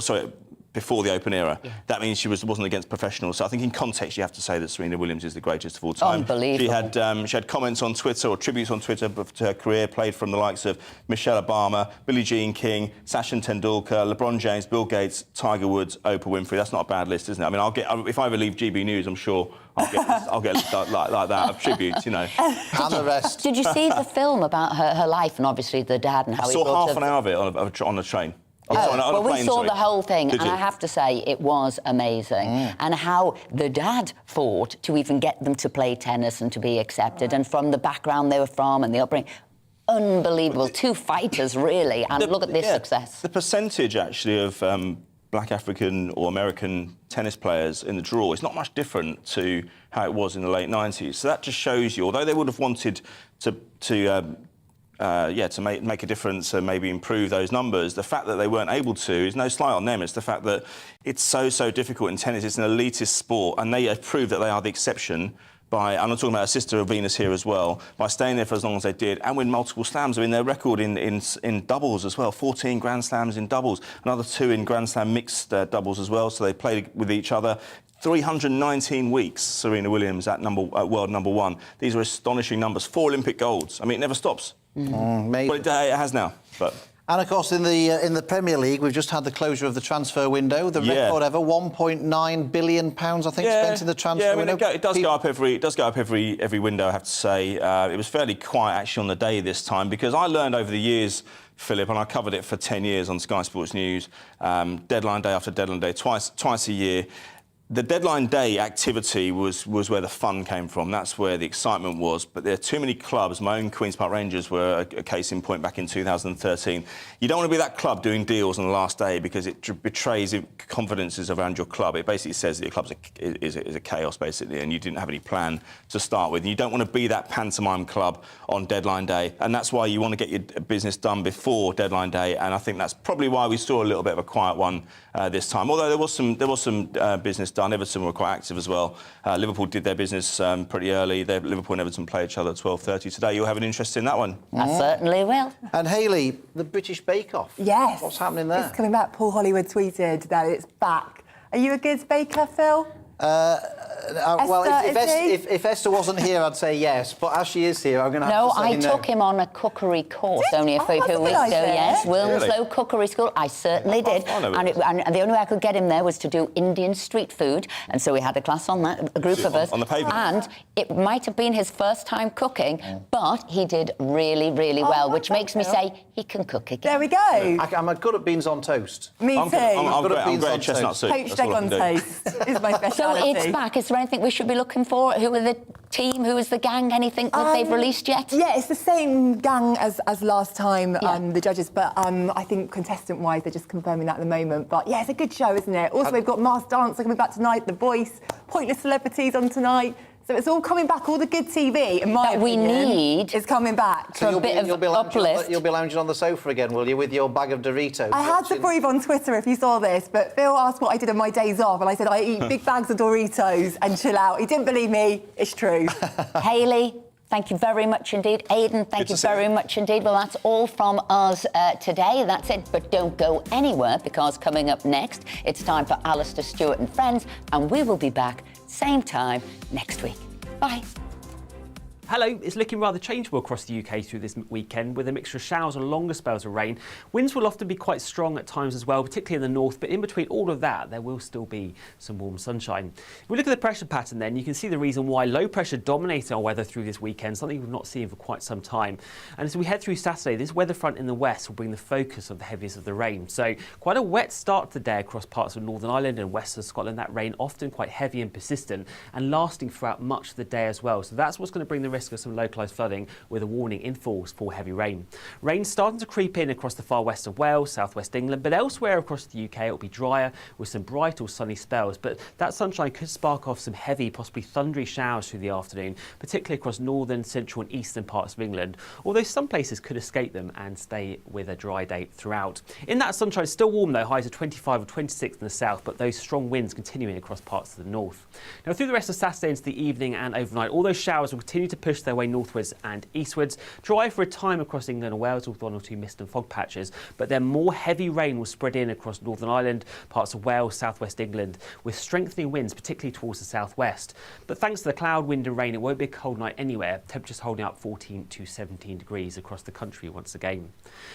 Before the Open era. Yeah. That means she wasn't against professionals. So I think in context, you have to say that Serena Williams is the greatest of all time. Unbelievable. She had comments on Twitter or tributes on Twitter to her career, played from the likes of Michelle Obama, Billie Jean King, Sachin Tendulkar, LeBron James, Bill Gates, Tiger Woods, Oprah Winfrey. That's not a bad list, isn't it? I mean, if I ever leave GBNews, I'm sure I'll get a list like that of tributes, you know. And the rest. Did you see the film about her life and obviously the dad and how I saw half an hour of it on a train. Well, we saw the whole thing, and I have to say it was amazing. And how the dad fought to even get them to play tennis and to be accepted, and from the background they were from and the upbringing. Unbelievable. Two fighters, really, and look at this success. The percentage, actually, of black African or American tennis players in the draw is not much different to how it was in the late 90s. So that just shows you, although they would have wanted to make a difference and maybe improve those numbers, the fact that they weren't able to is no slight on them. It's the fact that it's so difficult in tennis. It's an elitist sport, and they have proved that they are the exception by, and I'm talking about a sister of Venus here as well, by staying there for as long as they did and win multiple slams. I mean, their record in doubles as well, 14 Grand Slams in doubles, another 2 in Grand Slam mixed doubles as well, so they played with each other. 319 weeks, Serena Williams at world number 1. These are astonishing numbers. 4 Olympic golds. I mean, it never stops. Maybe. Well, it has now, but... And, of course, in the Premier League, we've just had the closure of the transfer window. The record ever, £1.9 billion, I think, spent in the transfer window. It does go up every window, I have to say. It was fairly quiet, actually, on the day this time, because I learned over the years, Philip, and I covered it for 10 years on Sky Sports News, deadline day after deadline day, twice a year. The deadline day activity was where the fun came from. That's where the excitement was. But there are too many clubs. My own Queen's Park Rangers were a case in point back in 2013. You don't want to be that club doing deals on the last day because it betrays confidences around your club. It basically says that your club is a chaos, basically, and you didn't have any plan to start with. And you don't want to be that pantomime club on deadline day. And that's why you want to get your business done before deadline day. And I think that's probably why we saw a little bit of a quiet one this time. Although there was some business done. Everton were quite active as well. Liverpool did their business pretty early. Liverpool and Everton play each other at 12:30 today. You'll have an interest in that one. I certainly will. And Hayley, the British Bake Off. Yes. What's happening there? It's coming back. Paul Hollywood tweeted that it's back. Are you a good baker, Phil? Well, if Esther wasn't here, I'd say yes. But as she is here, I'm going to have to say no. I took him on a cookery course only a few weeks ago. Yes, Wilmslow Cookery School. I certainly did. And the only way I could get him there was to do Indian street food. And so we had a class on that, a group of us. On the pavement. And it might have been his first time cooking, but he did really, really well, which makes me say he can cook again. There we go. I'm good at beans on toast. Me too. I'm great at chestnut soup. Poached egg on toast is my speciality. So it's back. Is there anything we should be looking for? Who are the team? Who is the gang? Anything that they've released yet? Yeah, it's the same gang as last time, the judges, but I think contestant-wise, they're just confirming that at the moment. But yeah, it's a good show, isn't it? Also, we've got Masked Dancer coming back tonight, The Voice, Pointless Celebrities on tonight. So it's all coming back. All the good TV, in my opinion, is coming back. So you'll be lounging on the sofa again, will you, with your bag of Doritos? I had to prove on Twitter if you saw this, but Phil asked what I did on my days off, and I said I eat big bags of Doritos and chill out. He didn't believe me. It's true. Hayley, thank you very much indeed. Aidan, thank you very much indeed. Well, that's all from us today. That's it. But don't go anywhere, because coming up next, it's time for Alistair Stewart and Friends, and we will be back same time next week. Bye. Hello, it's looking rather changeable across the UK through this weekend, with a mixture of showers and longer spells of rain. Winds will often be quite strong at times as well, particularly in the north, but in between all of that, there will still be some warm sunshine. If we look at the pressure pattern then, you can see the reason why low pressure dominated our weather through this weekend, something we've not seen for quite some time. And as we head through Saturday, this weather front in the west will bring the focus of the heaviest of the rain. So quite a wet start to the day across parts of Northern Ireland and western Scotland. That rain often quite heavy and persistent and lasting throughout much of the day as well. So that's what's going to bring the risk of some localised flooding, with a warning in force for heavy rain. Rain starting to creep in across the far west of Wales, southwest England, but elsewhere across the UK it will be drier with some bright or sunny spells. But that sunshine could spark off some heavy, possibly thundery showers through the afternoon, particularly across northern, central and eastern parts of England, although some places could escape them and stay with a dry day throughout. In that sunshine, it's still warm though, highs of 25 or 26 in the south, but those strong winds continuing across parts of the north. Now through the rest of Saturday into the evening and overnight, all those showers will continue to push their way northwards and eastwards. Dry for a time across England and Wales with one or two mist and fog patches, but then more heavy rain will spread in across Northern Ireland, parts of Wales, southwest England, with strengthening winds, particularly towards the southwest. But thanks to the cloud, wind and rain, it won't be a cold night anywhere. Temperatures holding up 14 to 17 degrees across the country once again.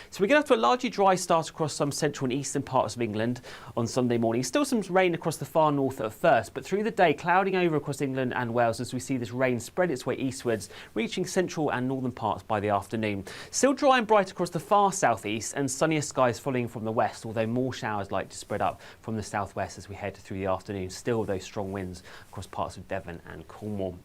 So we're going to have a largely dry start across some central and eastern parts of England on Sunday morning. Still some rain across the far north at first, but through the day clouding over across England and Wales as we see this rain spread its way eastwards, reaching central and northern parts by the afternoon. Still dry and bright across the far southeast and sunnier skies following from the west, although more showers likely to spread up from the southwest as we head through the afternoon. Still those strong winds across parts of Devon and Cornwall.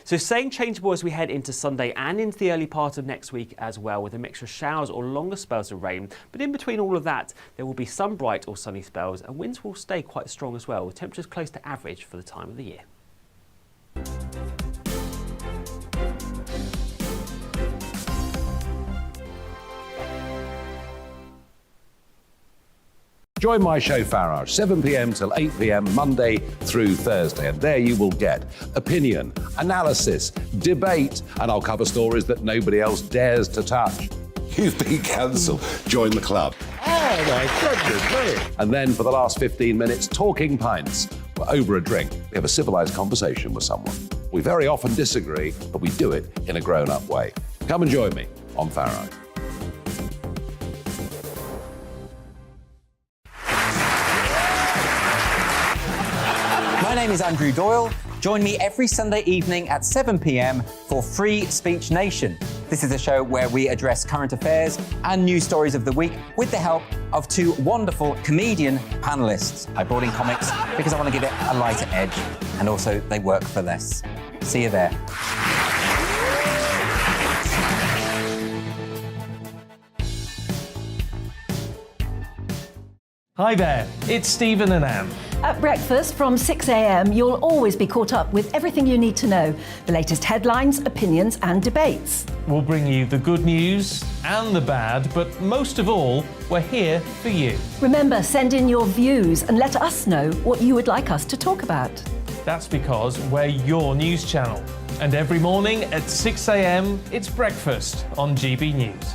So staying changeable as we head into Sunday and into the early part of next week as well, with a mixture of showers or longer spells of rain. But in between all of that, there will be some bright or sunny spells, and winds will stay quite strong as well, with temperatures close to average for the time of the year. Join my show Parish, 7 p.m. till 8 p.m. Monday through Thursday, and there you will get opinion, analysis, debate, and I'll cover stories that nobody else dares to touch. You've been cancelled. Join the club. Oh my goodness me. And then for the last 15 minutes, talking pints. We're over a drink. We have a civilised conversation with someone. We very often disagree, but we do it in a grown-up way. Come and join me on Parish. My name is Andrew Doyle. Join me every Sunday evening at 7 p.m. for Free Speech Nation. This is a show where we address current affairs and news stories of the week with the help of two wonderful comedian panellists. I brought in comics because I want to give it a lighter edge, and also they work for less. See you there. Hi there, it's Stephen and Anne. At breakfast from 6 a.m, you'll always be caught up with everything you need to know, the latest headlines, opinions and debates. We'll bring you the good news and the bad, but most of all, we're here for you. Remember, send in your views and let us know what you would like us to talk about. That's because we're your news channel. And every morning at 6 a.m, it's breakfast on GBNews.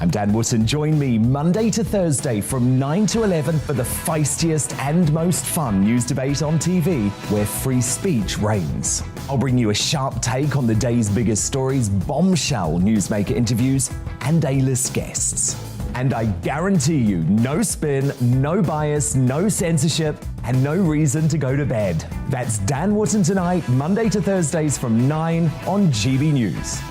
I'm Dan Wootton. Join me Monday to Thursday from 9 to 11 for the feistiest and most fun news debate on TV, where free speech reigns. I'll bring you a sharp take on the day's biggest stories, bombshell newsmaker interviews, and A-list guests. And I guarantee you, no spin, no bias, no censorship, and no reason to go to bed. That's Dan Wootton Tonight, Monday to Thursdays from 9 on GB News.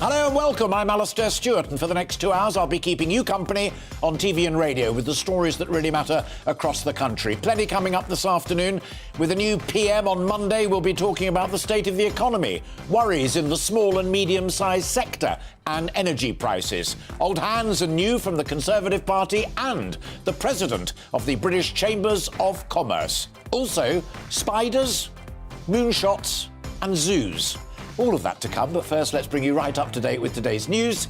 Hello and welcome, I'm Alistair Stewart, and for the next 2 hours I'll be keeping you company on TV and radio with the stories that really matter across the country. Plenty coming up this afternoon. With a new PM on Monday, we'll be talking about the state of the economy, worries in the small and medium-sized sector, and energy prices. Old hands and new from the Conservative Party and the President of the British Chambers of Commerce. Also, spiders, moonshots and zoos. All of that to come, but first let's bring you right up to date with today's news.